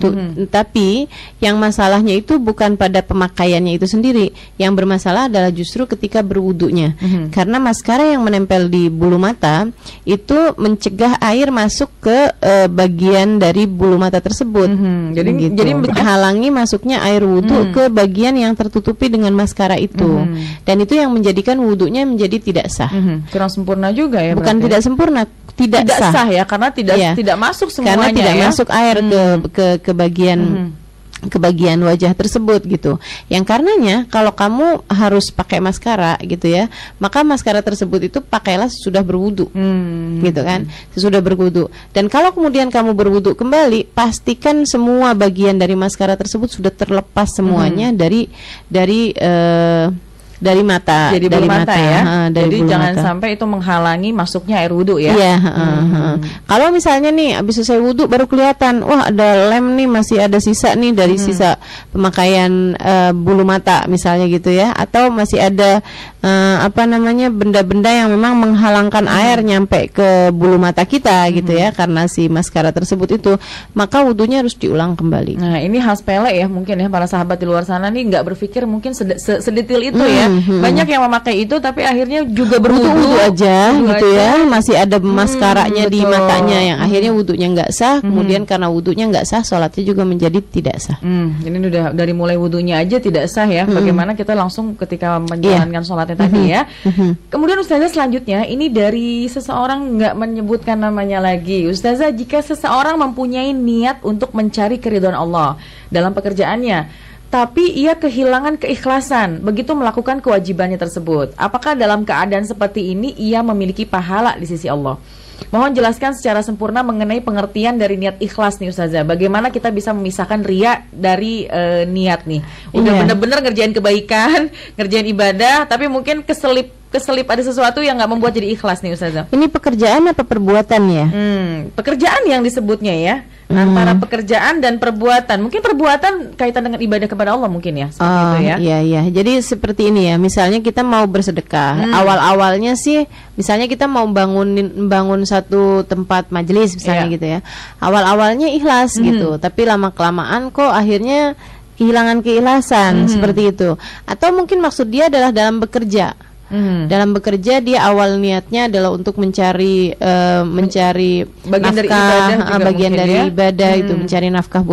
Tapi yang masalahnya itu bukan pada pemakaiannya itu sendiri. Yang bermasalah adalah justru ketika berwudunya. Karena maskara yang menempel di bulu mata itu mencegah air masuk ke bagian dari bulu mata tersebut. Jadi menghalangi masuknya air wudhu ke bagian yang tertutupi dengan maskara itu. Dan itu yang menjadikan wudhunya menjadi tidak sah. Kurang sempurna juga ya. Bukan tidak sempurna, tidak sah ya, karena tidak masuk semuanya. Karena tidak masuk air ke bagian ke bagian wajah tersebut gitu. Yang karenanya kalau kamu harus pakai maskara gitu ya, maka maskara tersebut itu pakailah sesudah berwudu, gitu kan, sesudah berwudu. Dan kalau kemudian kamu berwudu kembali, pastikan semua bagian dari maskara tersebut sudah terlepas semuanya dari mata, jadi dari mata ya. dari jadi jangan mata. sampai itu menghalangi masuknya air wudhu ya. Iya. Kalau misalnya nih habis selesai wudhu baru kelihatan, wah ada lem nih, masih ada sisa nih dari sisa pemakaian bulu mata misalnya gitu ya, atau masih ada benda-benda yang memang menghalangkan air nyampe ke bulu mata kita gitu ya, karena si maskara tersebut itu, maka wudhunya harus diulang kembali. Nah ini hal sepele ya, mungkin ya para sahabat di luar sana nih nggak berpikir mungkin sedetil itu ya. Banyak yang memakai itu tapi akhirnya juga berwudu aja gitu ya, masih ada maskaranya di matanya yang akhirnya wudunya nggak sah. Kemudian karena wudunya nggak sah, sholatnya juga menjadi tidak sah. Ini udah dari mulai wudunya aja tidak sah ya. Bagaimana kita langsung ketika menjalankan sholatnya tadi ya. Kemudian Ustazah selanjutnya ini dari seseorang, nggak menyebutkan namanya lagi. Ustazah, jika seseorang mempunyai niat untuk mencari keridhaan Allah dalam pekerjaannya, tapi ia kehilangan keikhlasan begitu melakukan kewajibannya tersebut, apakah dalam keadaan seperti ini ia memiliki pahala di sisi Allah? Mohon jelaskan secara sempurna mengenai pengertian dari niat ikhlas nih Ustazah. Bagaimana kita bisa memisahkan riya dari niat nih? Udah bener-bener ngerjain kebaikan, ngerjain ibadah, tapi mungkin keselip ada sesuatu yang nggak membuat jadi ikhlas nih Ustazah. Ini pekerjaan apa perbuatan ya? Pekerjaan yang disebutnya ya. Antara pekerjaan dan perbuatan. Mungkin perbuatan kaitan dengan ibadah kepada Allah mungkin ya, seperti itu ya. Iya. Jadi seperti ini ya. Misalnya kita mau bersedekah. Awal-awalnya sih misalnya kita mau bangun satu tempat majelis misalnya gitu ya. Awal-awalnya ikhlas gitu, tapi lama-kelamaan kok akhirnya kehilangan keikhlasan seperti itu. Atau mungkin maksud dia adalah dalam bekerja. Dalam bekerja dia awal niatnya adalah untuk mencari bagian nafkah, dari ibadah itu, mencari nafkah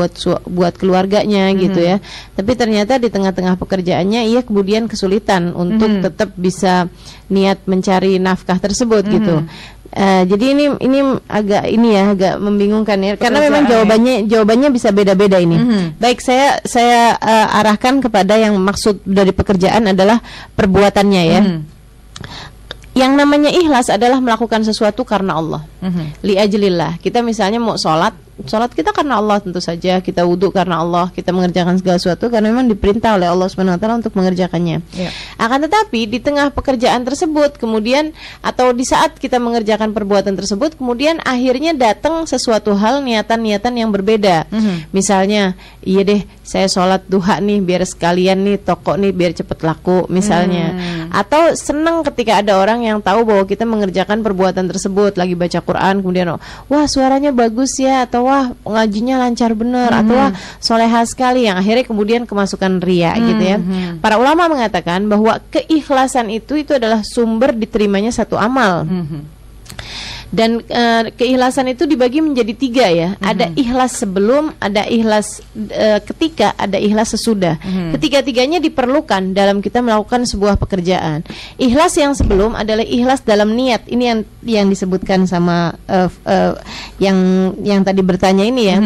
buat keluarganya gitu ya. Tapi ternyata di tengah-tengah pekerjaannya ia kemudian kesulitan untuk tetap bisa niat mencari nafkah tersebut gitu. Jadi ini agak membingungkan ya, karena memang jawabannya bisa beda-beda ini. Baik, saya arahkan kepada yang maksud dari pekerjaan adalah perbuatannya ya. Yang namanya ikhlas adalah melakukan sesuatu karena Allah. Li ajlillah. Kita misalnya mau sholat kita karena Allah tentu saja, kita wudhu karena Allah, kita mengerjakan segala sesuatu karena memang diperintah oleh Allah SWT untuk mengerjakannya. Akan tetapi di tengah pekerjaan tersebut kemudian, atau di saat kita mengerjakan perbuatan tersebut, kemudian akhirnya datang sesuatu hal, niatan-niatan yang berbeda. Misalnya, iya deh saya sholat duha nih biar sekalian nih toko nih biar cepet laku misalnya. Atau senang ketika ada orang yang tahu bahwa kita mengerjakan perbuatan tersebut, lagi baca Quran kemudian wah suaranya bagus ya, atau wah ngajinya lancar bener, atau wah soleha sekali, yang akhirnya kemudian kemasukan riya gitu ya. Para ulama mengatakan bahwa keikhlasan itu adalah sumber diterimanya satu amal. Dan keikhlasan itu dibagi menjadi 3 ya. Ada ikhlas sebelum, ada ikhlas ketika, ada ikhlas sesudah. Ketiga-tiganya diperlukan dalam kita melakukan sebuah pekerjaan. Ikhlas yang sebelum adalah ikhlas dalam niat. Ini yang disebutkan sama yang tadi bertanya ini ya.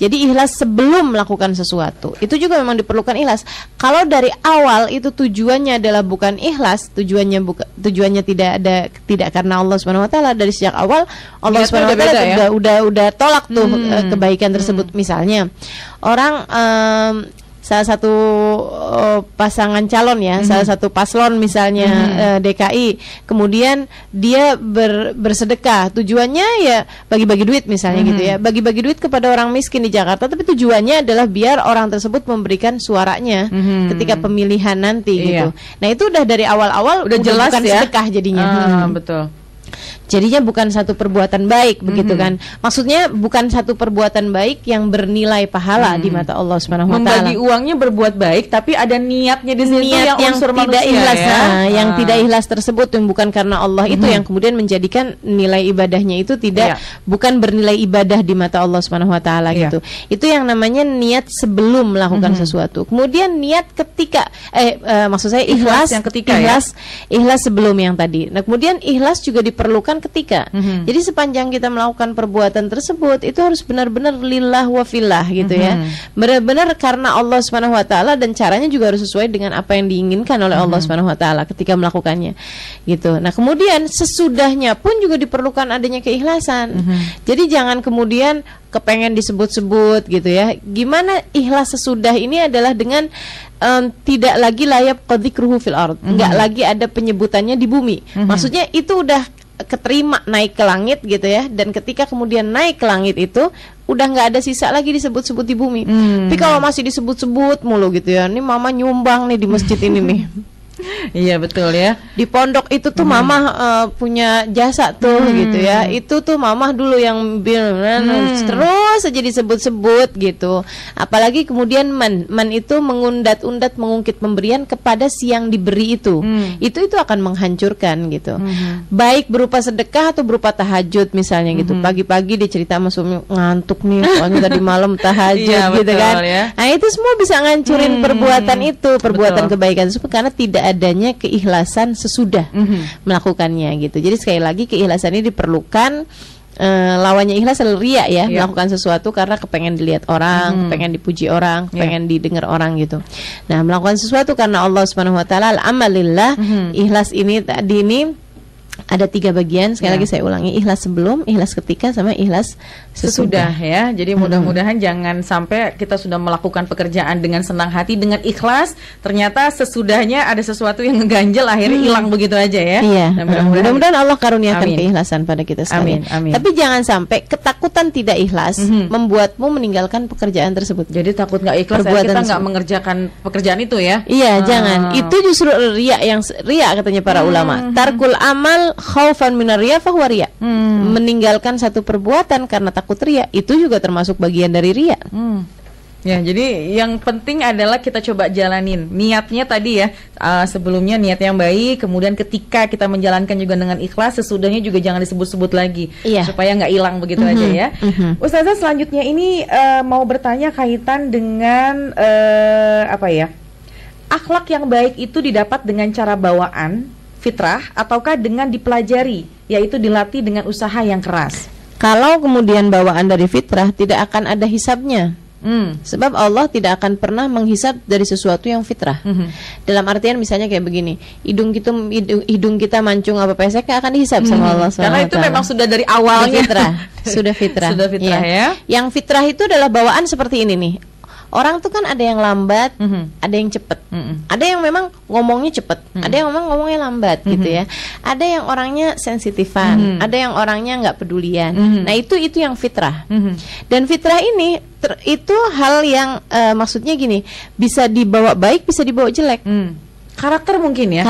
Jadi ikhlas sebelum melakukan sesuatu. Itu juga memang diperlukan ikhlas. Kalau dari awal itu tujuannya adalah bukan ikhlas, tujuannya tidak karena Allah SWT, dari sejak awal Allah SWT udah tolak tuh kebaikan tersebut. Misalnya orang salah satu pasangan calon ya, salah satu paslon misalnya DKI, kemudian dia bersedekah, tujuannya ya bagi-bagi duit misalnya gitu ya, bagi-bagi duit kepada orang miskin di Jakarta, tapi tujuannya adalah biar orang tersebut memberikan suaranya ketika pemilihan nanti gitu. Nah itu udah dari awal-awal udah jelas bukan ya sedekah jadinya. Betul. Jadinya bukan satu perbuatan baik begitu kan. Maksudnya bukan satu perbuatan baik yang bernilai pahala di mata Allah Subhanahu wa taala. Membagi uangnya berbuat baik tapi ada niatnya di situ yang unsur tidak manusia, ikhlas ya. Yang tidak ikhlas tersebut yang bukan karena Allah itu yang kemudian menjadikan nilai ibadahnya itu bukan bernilai ibadah di mata Allah Subhanahu wa taala gitu. Itu yang namanya niat sebelum melakukan sesuatu. Kemudian niat ketika maksud saya ikhlas yang ketika ikhlas sebelum yang tadi. Nah, kemudian ikhlas juga diperlukan ketika. Jadi sepanjang kita melakukan perbuatan tersebut itu harus benar-benar lillah wa fillah gitu ya. Benar-benar karena Allah Subhanahu wa taala, dan caranya juga harus sesuai dengan apa yang diinginkan oleh Allah Subhanahu wa taala ketika melakukannya. Gitu. Nah, kemudian sesudahnya pun juga diperlukan adanya keikhlasan. Jadi jangan kemudian kepengen disebut-sebut gitu ya. Gimana ikhlas sesudah ini adalah dengan tidak lagi layak qadzikruhu fil ard. Enggak lagi ada penyebutannya di bumi. Maksudnya itu udah keterima naik ke langit gitu ya, dan ketika kemudian naik ke langit itu udah nggak ada sisa lagi disebut-sebut di bumi. Tapi kalau masih disebut-sebut mulu gitu ya, ini mama nyumbang nih di masjid ini nih. Iya betul ya. Di pondok itu tuh mama punya jasa tuh gitu ya. Itu tuh mama dulu yang terus aja disebut-sebut gitu. Apalagi kemudian man itu mengundat-undat, mengungkit pemberian kepada si yang diberi itu. Itu akan menghancurkan gitu. Baik berupa sedekah atau berupa tahajud misalnya gitu. Pagi-pagi dia cerita sama suami, ngantuk nih soalnya tadi malam tahajud gitu kan. Ya. Nah, itu semua bisa ngancurin perbuatan itu, perbuatan kebaikan tersebut, karena tidak adanya keikhlasan sesudah melakukannya gitu. Jadi sekali lagi keikhlasan ini diperlukan. Lawannya ikhlas adalah riya ya, melakukan sesuatu karena kepengen dilihat orang, kepengen dipuji orang, kepengen didengar orang gitu. Nah, melakukan sesuatu karena Allah Subhanahu wa taala, al-amalillah. Ikhlas ini tadi ini ada 3 bagian. Sekali lagi saya ulangi, ikhlas sebelum, ikhlas ketika, sama ikhlas sesudah ya. Jadi mudah-mudahan jangan sampai kita sudah melakukan pekerjaan dengan senang hati, dengan ikhlas, ternyata sesudahnya ada sesuatu yang ngeganjel, akhirnya hilang begitu aja ya. Iya. Nah, mudah-mudahan Allah karuniakan keikhlasan pada kita sekalian. Amin. Tapi jangan sampai ketakutan tidak ikhlas membuatmu meninggalkan pekerjaan tersebut. Jadi takut nggak ikhlas, kita nggak mengerjakan pekerjaan itu ya. Iya, jangan. Itu justru riya katanya para ulama. Tarkul amal khaufan minar riya fahuwa riya. Meninggalkan satu perbuatan karena takut riya, itu juga termasuk bagian dari riya. Ya, jadi yang penting adalah kita coba jalanin niatnya tadi ya. Sebelumnya niat yang baik, kemudian ketika kita menjalankan juga dengan ikhlas, sesudahnya juga jangan disebut-sebut lagi, supaya nggak hilang begitu aja ya. Ustazah, selanjutnya ini mau bertanya kaitan dengan akhlak yang baik itu didapat dengan cara bawaan, fitrah, ataukah dengan dipelajari, yaitu dilatih dengan usaha yang keras? Kalau kemudian bawaan dari fitrah, tidak akan ada hisabnya. Sebab Allah tidak akan pernah menghisab dari sesuatu yang fitrah. Dalam artian misalnya kayak begini, hidung kita mancung apa pesek akan dihisab sama Allah SWT. Karena itu memang sudah dari awalnya sudah fitrah. Sudah fitrah ya. Yang fitrah itu adalah bawaan seperti ini nih. Orang tuh kan ada yang lambat, ada yang cepet, ada yang memang ngomongnya cepet, ada yang memang ngomongnya lambat gitu ya. Ada yang orangnya sensitifan, ada yang orangnya nggak pedulian. Nah itu yang fitrah. Dan fitrah ini itu hal yang maksudnya gini, bisa dibawa baik, bisa dibawa jelek. Karakter mungkin ya.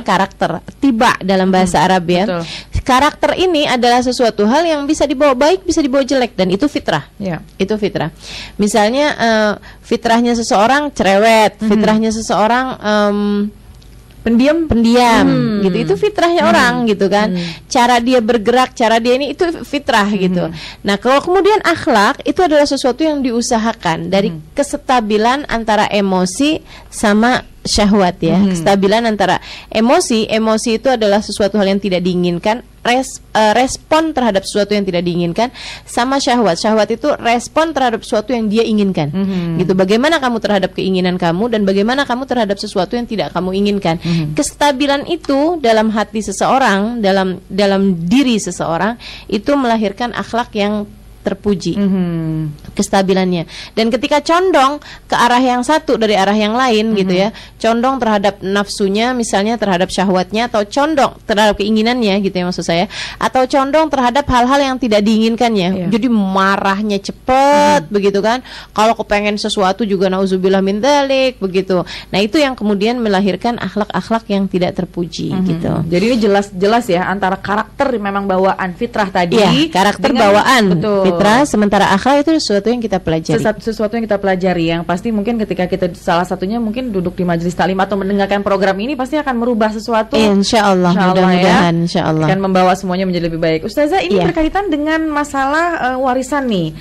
Karakter tiba dalam bahasa Arab ya. Betul. Karakter ini adalah sesuatu hal yang bisa dibawa baik, bisa dibawa jelek, dan itu fitrah. Itu fitrah. Misalnya fitrahnya seseorang cerewet, fitrahnya seseorang pendiam gitu, itu fitrahnya orang gitu kan. Cara dia bergerak, cara dia ini, itu fitrah gitu. Nah, kalau kemudian akhlak itu adalah sesuatu yang diusahakan dari kestabilan antara emosi sama syahwat ya. Kestabilan antara emosi itu adalah sesuatu hal yang tidak diinginkan, respon terhadap sesuatu yang tidak diinginkan, sama syahwat itu respon terhadap sesuatu yang dia inginkan. Gitu. Bagaimana kamu terhadap keinginan kamu, dan bagaimana kamu terhadap sesuatu yang tidak kamu inginkan. Kestabilan itu dalam hati seseorang, dalam diri seseorang, itu melahirkan akhlak yang terpuji, kestabilannya. Dan ketika condong ke arah yang satu dari arah yang lain gitu ya, condong terhadap nafsunya misalnya, terhadap syahwatnya, atau condong terhadap keinginannya gitu ya maksud saya, atau condong terhadap hal-hal yang tidak diinginkannya, jadi marahnya cepat begitu kan. Kalau kepengen sesuatu juga nauzubillah min dzalik begitu. Nah itu yang kemudian melahirkan akhlak-akhlak yang tidak terpuji gitu. Jadi ini jelas ya antara karakter memang bawaan fitrah tadi, karakter bawaan fitrah, sementara akhlak itu sesuatu yang kita pelajari. Sesuatu yang kita pelajari, yang pasti mungkin ketika kita salah satunya mungkin duduk di majelis taklim atau mendengarkan program ini pasti akan merubah sesuatu. Insyaallah, mudah-mudahan insyaallah akan membawa semuanya menjadi lebih baik. Ustazah, ini berkaitan dengan masalah warisan nih.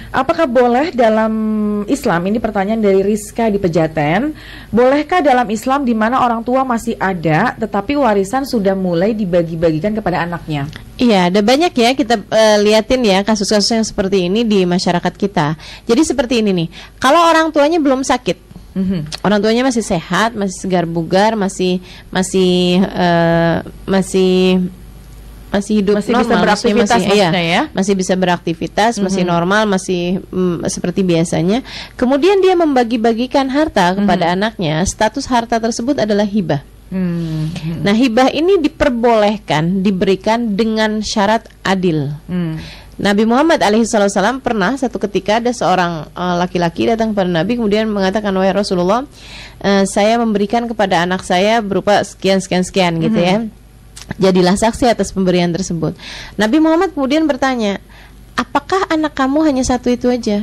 Apakah boleh dalam Islam, ini pertanyaan dari Rizka di Pejaten, bolehkah dalam Islam di mana orang tua masih ada tetapi warisan sudah mulai dibagi-bagikan kepada anaknya? Iya, ada banyak ya kita liatin ya kasus-kasus yang seperti ini di masyarakat kita. Jadi seperti ini nih, kalau orang tuanya belum sakit, orang tuanya masih sehat, masih segar bugar, masih hidup Masih normal, bisa beraktivitas maksudnya ya? Masih bisa beraktivitas, masih normal, masih seperti biasanya. Kemudian dia membagi-bagikan harta kepada anaknya. Status harta tersebut adalah hibah. Nah, hibah ini diperbolehkan diberikan dengan syarat adil. Nabi Muhammad alaihissalam pernah satu ketika ada seorang laki-laki datang kepada Nabi kemudian mengatakan, wahai Rasulullah, saya memberikan kepada anak saya berupa sekian gitu ya. Jadilah saksi atas pemberian tersebut. Nabi Muhammad kemudian bertanya, apakah anak kamu hanya satu itu aja?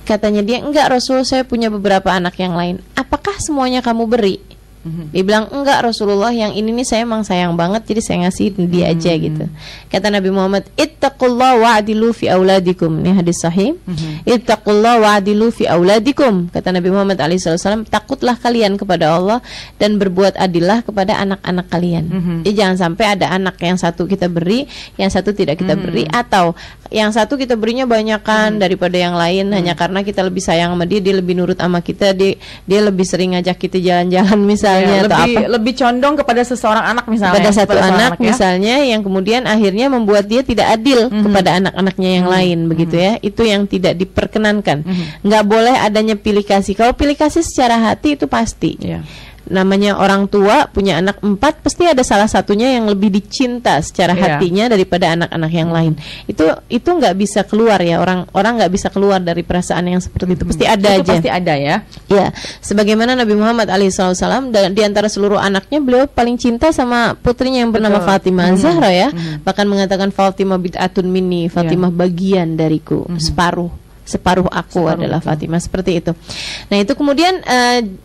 Katanya dia, enggak Rasul, saya punya beberapa anak yang lain. Apakah semuanya kamu beri? Dia bilang, enggak Rasulullah, yang ini nih saya emang sayang banget, jadi saya ngasih dia aja gitu. Kata Nabi Muhammad, ittaqullah wa'adilu fi auladikum. Ini hadis sahih. Ittaqullah wa'adilu fi auladikum. Kata Nabi Muhammad alaihissalam, takutlah kalian kepada Allah dan berbuat adillah kepada anak-anak kalian. Jadi jangan sampai ada anak yang satu kita beri, yang satu tidak kita beri, atau yang satu kita berinya banyakan daripada yang lain hanya karena kita lebih sayang sama dia lebih nurut sama kita, dia lebih sering ngajak kita jalan-jalan misalnya. Lebih condong kepada seseorang anak misalnya. Pada satu anak ya? misalnya yang kemudian akhirnya membuat dia tidak adil kepada anak-anaknya yang lain begitu ya. Itu yang tidak diperkenankan. Nggak boleh adanya pilih kasih. Kalau pilih kasih secara hati itu pasti. Namanya orang tua punya anak 4, pasti ada salah satunya yang lebih dicinta secara hatinya daripada anak-anak yang lain. Itu nggak bisa keluar ya, orang nggak bisa keluar dari perasaan yang seperti itu. Pasti ada itu aja. Pasti ada ya. Ya, sebagaimana Nabi Muhammad alaihissalam dan di antara seluruh anaknya beliau paling cinta sama putrinya yang bernama Fatimah Zahra ya. Bahkan mengatakan Fatimah bid'atun minni, Fatimah bagian dariku, separuh aku adalah Fatimah, seperti itu. Nah itu kemudian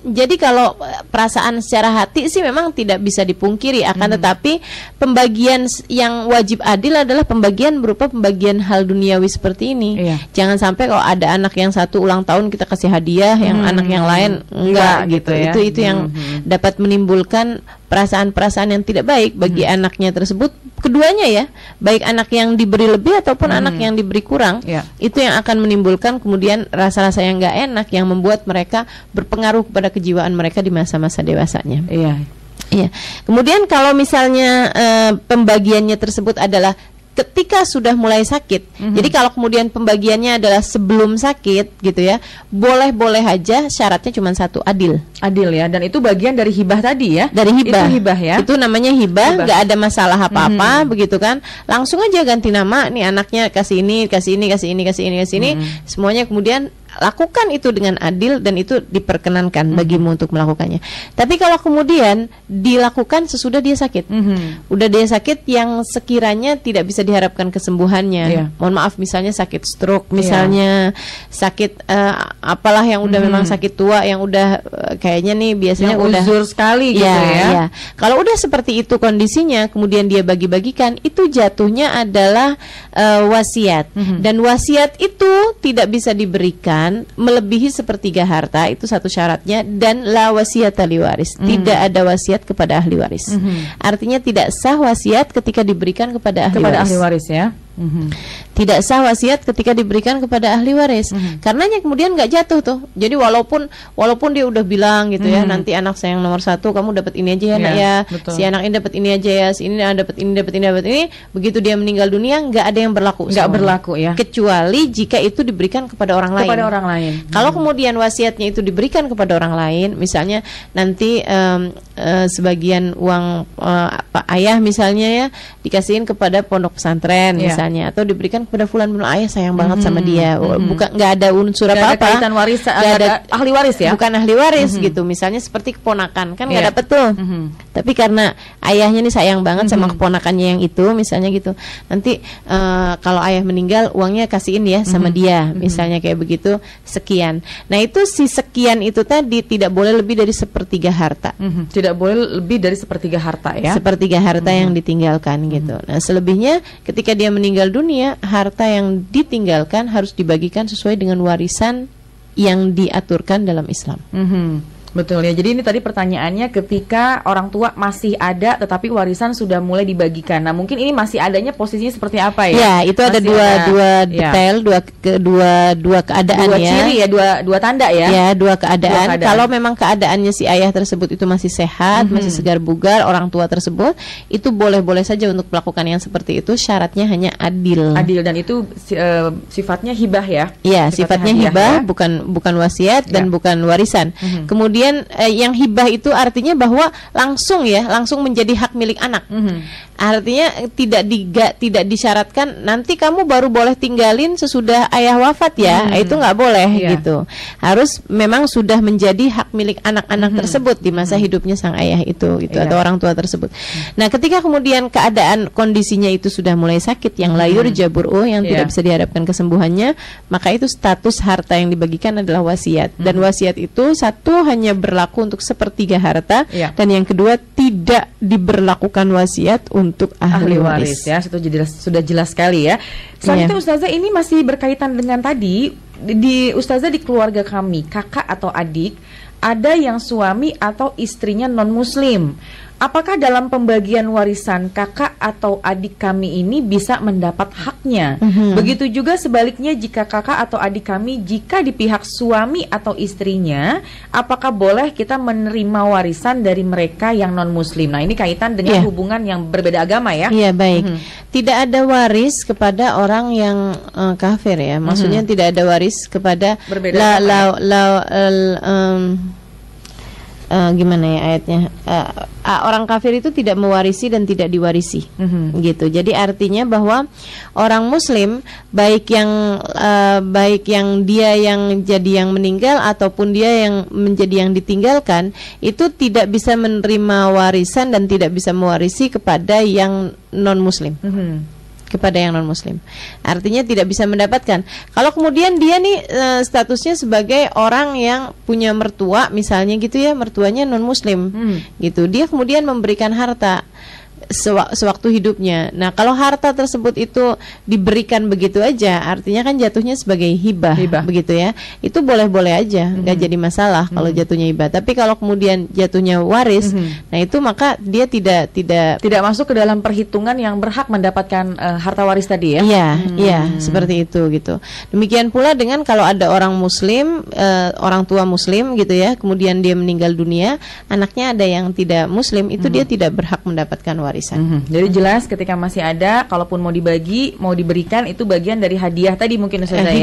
jadi kalau perasaan secara hati sih memang tidak bisa dipungkiri, akan tetapi pembagian yang wajib adil adalah pembagian berupa pembagian hal duniawi seperti ini. Jangan sampai kalau ada anak yang satu ulang tahun kita kasih hadiah, yang anak yang lain enggak gitu ya. Itu yang dapat menimbulkan perasaan-perasaan yang tidak baik bagi anaknya tersebut, keduanya ya, baik anak yang diberi lebih ataupun anak yang diberi kurang. Itu yang akan menimbulkan kemudian rasa-rasa yang nggak enak yang membuat mereka berpengaruh kepada kejiwaan mereka di masa-masa dewasanya. Iya. Kemudian kalau misalnya pembagiannya tersebut adalah ketika sudah mulai sakit. Jadi kalau kemudian pembagiannya adalah sebelum sakit gitu ya, boleh-boleh aja, syaratnya cuma satu, adil ya. Dan itu bagian dari hibah tadi ya. Dari hibah. Itu hibah ya. Itu namanya hibah, nggak ada masalah apa-apa begitu kan. Langsung aja ganti nama, nih anaknya kasih ini. Semuanya kemudian lakukan itu dengan adil dan itu diperkenankan bagimu untuk melakukannya. Tapi kalau kemudian dilakukan sesudah dia sakit, udah dia sakit yang sekiranya tidak bisa diharapkan kesembuhannya, mohon maaf misalnya sakit stroke, misalnya sakit apalah yang udah memang sakit tua yang udah kayaknya nih biasanya yang udah uzur sekali gitu ya. Kalau udah seperti itu kondisinya, kemudian dia bagi-bagikan, itu jatuhnya adalah wasiat. Dan wasiat itu tidak bisa diberikan melebihi sepertiga harta, itu satu syaratnya. Dan la wasiyata li waris, tidak ada wasiat kepada ahli waris. Artinya tidak sah wasiat ketika diberikan kepada ahli waris ya. Tidak sah wasiat ketika diberikan kepada ahli waris. Karenanya kemudian nggak jatuh tuh. Jadi walaupun dia udah bilang gitu ya, nanti anak saya yang nomor 1 kamu dapat ini aja ya nak ya, si anak ini dapat ini aja ya, si ini dapat ini. Begitu dia meninggal dunia nggak ada yang berlaku. Nggak berlaku ya. Kecuali jika itu diberikan kepada orang lain. Kalau kemudian wasiatnya itu diberikan kepada orang lain, misalnya nanti sebagian uang ayah misalnya ya dikasihin kepada pondok pesantren misalnya, atau diberikan kepada fulan bin ayah sayang banget sama dia, bukan nggak ada unsur apa-apa, kaitan waris, nggak ada ahli waris ya, bukan ahli waris gitu, misalnya seperti keponakan kan nggak dapet tuh, tapi karena ayahnya nih sayang banget sama keponakannya yang itu misalnya gitu, nanti kalau ayah meninggal uangnya kasihin ya sama dia, misalnya kayak begitu sekian. Nah itu si sekian itu tadi tidak boleh lebih dari sepertiga harta, tidak boleh lebih dari sepertiga harta ya, sepertiga harta yang ditinggalkan gitu. Nah selebihnya ketika dia meninggal meninggal dunia, harta yang ditinggalkan harus dibagikan sesuai dengan warisan yang diaturkan dalam Islam. Betul ya. Jadi ini tadi pertanyaannya ketika orang tua masih ada tetapi warisan sudah mulai dibagikan. Nah, mungkin ini masih adanya posisinya seperti apa ya? Ya, itu ada dua detail, dua keadaan dua ya. Ciri ya, dua tanda ya. Ya, dua keadaan. Kalau memang keadaannya si ayah tersebut itu masih sehat, masih segar bugar, orang tua tersebut itu boleh-boleh saja untuk melakukan yang seperti itu, syaratnya hanya adil. Adil, dan itu sifatnya hibah ya. Ya, sifatnya hibah, ya? bukan wasiat dan bukan warisan. Kemudian yang hibah itu artinya bahwa langsung menjadi hak milik anak. Artinya tidak disyaratkan nanti kamu baru boleh tinggalin sesudah ayah wafat ya. Itu nggak boleh gitu. Harus memang sudah menjadi hak milik anak-anak tersebut di masa hidupnya sang ayah itu atau orang tua tersebut. Nah, ketika kemudian keadaan kondisinya itu sudah mulai sakit yang layur jabur'u, yang tidak bisa diharapkan kesembuhannya, maka itu status harta yang dibagikan adalah wasiat. Dan wasiat itu satu hanya berlaku untuk sepertiga harta, dan yang kedua tidak diberlakukan wasiat untuk ahli waris. Ya, sudah jelas sekali ya. Selanjutnya Ustazah, ini masih berkaitan dengan tadi Ustazah, di keluarga kami, kakak atau adik ada yang suami atau istrinya non muslim. Apakah dalam pembagian warisan kakak atau adik kami ini bisa mendapat haknya? Begitu juga sebaliknya jika kakak atau adik kami jika di pihak suami atau istrinya, apakah boleh kita menerima warisan dari mereka yang non muslim? Nah, ini kaitan dengan hubungan yang berbeda agama ya. Iya, baik. Tidak ada waris kepada orang yang kafir ya. Maksudnya tidak ada waris kepada berbeda gimana ya ayatnya, orang kafir itu tidak mewarisi dan tidak diwarisi, gitu. Jadi artinya bahwa orang muslim baik yang dia yang jadi yang meninggal ataupun dia yang menjadi yang ditinggalkan itu tidak bisa menerima warisan dan tidak bisa mewarisi kepada yang non muslim. Kepada yang non muslim, artinya tidak bisa mendapatkan. Kalau kemudian dia nih statusnya sebagai orang yang punya mertua misalnya gitu ya, mertuanya non muslim, gitu, dia kemudian memberikan harta sewaktu hidupnya. Nah, kalau harta tersebut itu diberikan begitu aja, artinya kan jatuhnya sebagai hibah. Begitu ya. Itu boleh-boleh aja, nggak jadi masalah kalau jatuhnya hibah. Tapi kalau kemudian jatuhnya waris, nah itu maka dia tidak masuk ke dalam perhitungan yang berhak mendapatkan harta waris tadi ya. Iya, seperti itu gitu. Demikian pula dengan kalau ada orang muslim, orang tua muslim gitu ya, kemudian dia meninggal dunia, anaknya ada yang tidak muslim, itu dia tidak berhak mendapatkan warisan. Jadi jelas ketika masih ada, kalaupun mau dibagi, mau diberikan, itu bagian dari hadiah tadi mungkin Ustazah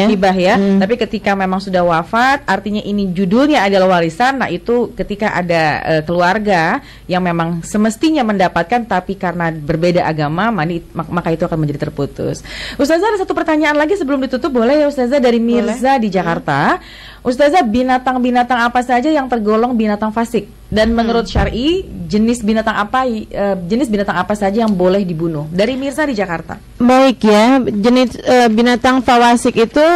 hibah ya. Tapi ketika memang sudah wafat, artinya ini judulnya adalah warisan. Nah, itu ketika ada keluarga yang memang semestinya mendapatkan, tapi karena berbeda agama, maka itu akan menjadi terputus. Ustazah, ada satu pertanyaan lagi sebelum ditutup, boleh ya Ustazah, dari Mirza di Jakarta. Ustazah, binatang-binatang apa saja yang tergolong binatang fasik? Dan menurut syar'i, jenis binatang apa saja yang boleh dibunuh? Dari Mirza di Jakarta. Baik ya, jenis binatang fawasik itu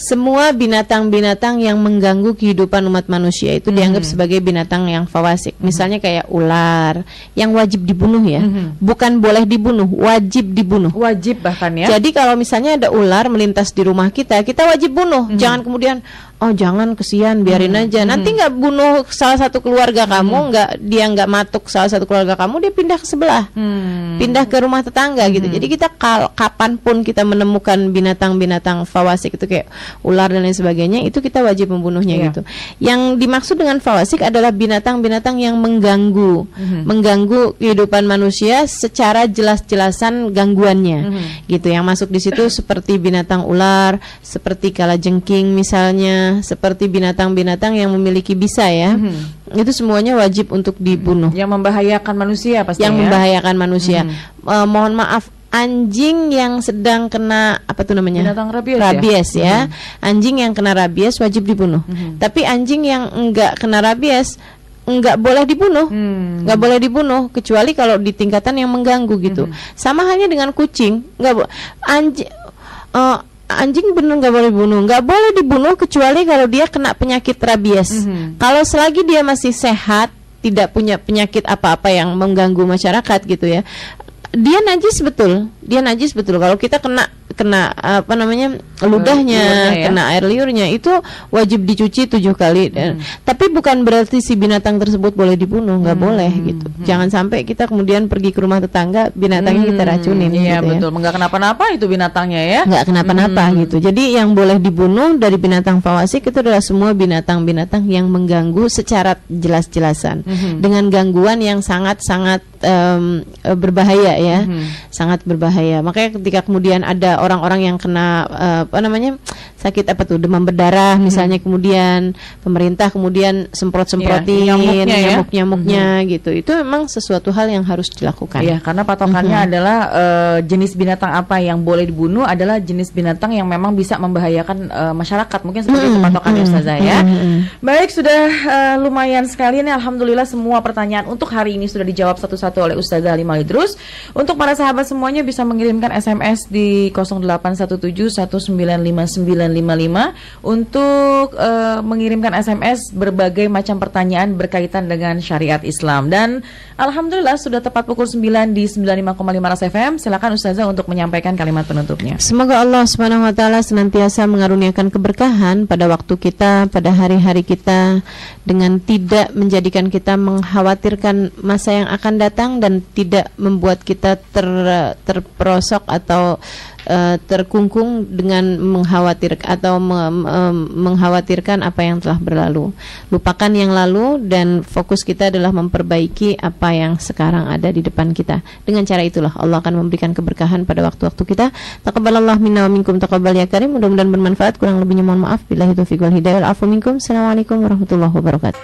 semua binatang-binatang yang mengganggu kehidupan umat manusia itu dianggap sebagai binatang yang fawasik. Misalnya kayak ular yang wajib dibunuh ya. Bukan boleh dibunuh, wajib dibunuh. Wajib bahkan ya. Jadi kalau misalnya ada ular melintas di rumah kita wajib bunuh. Jangan kemudian jangan, kesian, biarin aja. Nanti nggak bunuh salah satu keluarga kamu, dia nggak matuk salah satu keluarga kamu, dia pindah ke sebelah, pindah ke rumah tetangga gitu. Jadi kita kapanpun kita menemukan binatang-binatang fawasik itu kayak ular dan lain sebagainya, itu kita wajib membunuhnya gitu. Yang dimaksud dengan fawasik adalah binatang-binatang yang mengganggu kehidupan manusia secara jelas-jelasan gangguannya, gitu. Yang masuk di situ seperti binatang ular, seperti kalajengking misalnya, seperti binatang-binatang yang memiliki bisa ya, itu semuanya wajib untuk dibunuh. Yang membahayakan manusia pasti. Yang membahayakan manusia. Mohon maaf, anjing yang sedang kena apa tuh namanya? Binatang rabies ya. Anjing yang kena rabies wajib dibunuh. Tapi anjing yang enggak kena rabies nggak boleh dibunuh, nggak boleh dibunuh kecuali kalau di tingkatan yang mengganggu gitu. Sama halnya dengan kucing, anjing bener nggak boleh dibunuh, nggak boleh dibunuh kecuali kalau dia kena penyakit rabies. Kalau selagi dia masih sehat, tidak punya penyakit apa-apa yang mengganggu masyarakat gitu ya, dia najis betul. Kalau kita kena apa namanya ludahnya, liurnya, kena air liurnya, itu wajib dicuci 7 kali. Tapi bukan berarti si binatang tersebut boleh dibunuh, nggak boleh gitu. Jangan sampai kita kemudian pergi ke rumah tetangga, binatangnya kita racunin. Iya gitu betul, nggak kenapa-napa itu binatangnya ya. Nggak kenapa-napa gitu. Jadi yang boleh dibunuh dari binatang fawasik itu adalah semua binatang-binatang yang mengganggu secara jelas-jelasan, dengan gangguan yang sangat-sangat berbahaya ya, sangat berbahaya. Makanya ketika kemudian ada orang-orang yang kena sakit demam berdarah misalnya, kemudian pemerintah kemudian semprot-semprotin nyamuk-nyamuknya gitu, itu memang sesuatu hal yang harus dilakukan. Iya, karena patokannya adalah jenis binatang apa yang boleh dibunuh adalah jenis binatang yang memang bisa membahayakan masyarakat. Mungkin seperti itu patokannya Ustazah ya. Baik, sudah lumayan sekali nih, alhamdulillah semua pertanyaan untuk hari ini sudah dijawab satu-satu oleh Ustazah Halimah Idrus. Untuk para sahabat semuanya bisa mengirimkan SMS di 0817195955 untuk mengirimkan SMS berbagai macam pertanyaan berkaitan dengan syariat Islam. Dan alhamdulillah sudah tepat pukul 9 di 95,5 Ras FM. Silakan Ustazah untuk menyampaikan kalimat penutupnya. Semoga Allah Subhanahu wa taala senantiasa mengaruniakan keberkahan pada waktu kita, pada hari-hari kita, dengan tidak menjadikan kita mengkhawatirkan masa yang akan datang dan tidak membuat kita terperosok atau terkungkung dengan mengkhawatirkan apa yang telah berlalu. Lupakan yang lalu dan fokus kita adalah memperbaiki apa yang sekarang ada di depan kita. Dengan cara itulah Allah akan memberikan keberkahan pada waktu-waktu kita. Taqabbalallahu minna wa minkum taqabbal ya karim. Mudah-mudahan bermanfaat. Kurang lebihnya mohon maaf. Billahi taufiq wal hidayah. Afu minkum. Assalamualaikum warahmatullahi wabarakatuh.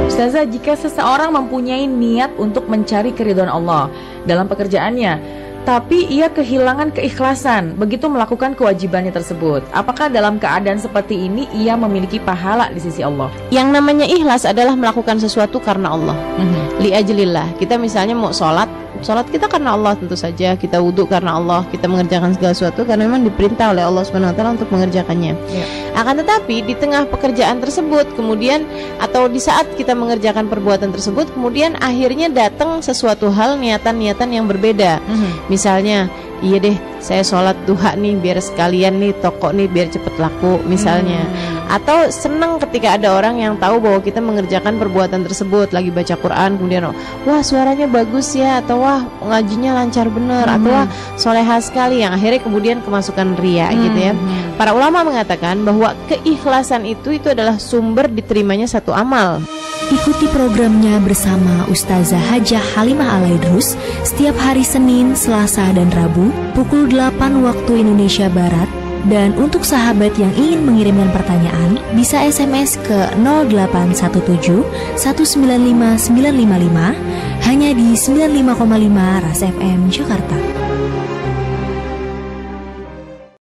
Ustazah, jika seseorang mempunyai niat untuk mencari keridhaan Allah dalam pekerjaannya, tapi ia kehilangan keikhlasan begitu melakukan kewajibannya tersebut, apakah dalam keadaan seperti ini ia memiliki pahala di sisi Allah? Yang namanya ikhlas adalah melakukan sesuatu karena Allah. Li ajlillah. Kita misalnya mau sholat kita karena Allah tentu saja, kita wudhu karena Allah, kita mengerjakan segala sesuatu karena memang diperintah oleh Allah Subhanahu wa taala untuk mengerjakannya. Akan tetapi di tengah pekerjaan tersebut kemudian, atau di saat kita mengerjakan perbuatan tersebut, kemudian akhirnya datang sesuatu hal, niatan-niatan yang berbeda. Misalnya, iya deh saya sholat duha nih biar sekalian nih toko nih biar cepet laku misalnya. Atau senang ketika ada orang yang tahu bahwa kita mengerjakan perbuatan tersebut, lagi baca Quran kemudian wah suaranya bagus ya, atau wah ngajinya lancar bener, atau wah soleha sekali, yang akhirnya kemudian kemasukan ria gitu ya. Para ulama mengatakan bahwa keikhlasan itu adalah sumber diterimanya satu amal. Ikuti programnya bersama Ustazah Hajah Halimah Alaidrus setiap hari Senin, Selasa, dan Rabu pukul 8 waktu Indonesia Barat. Dan untuk sahabat yang ingin mengirimkan pertanyaan, bisa SMS ke 0817 195 955 hanya di 95,5 Ras FM Jakarta.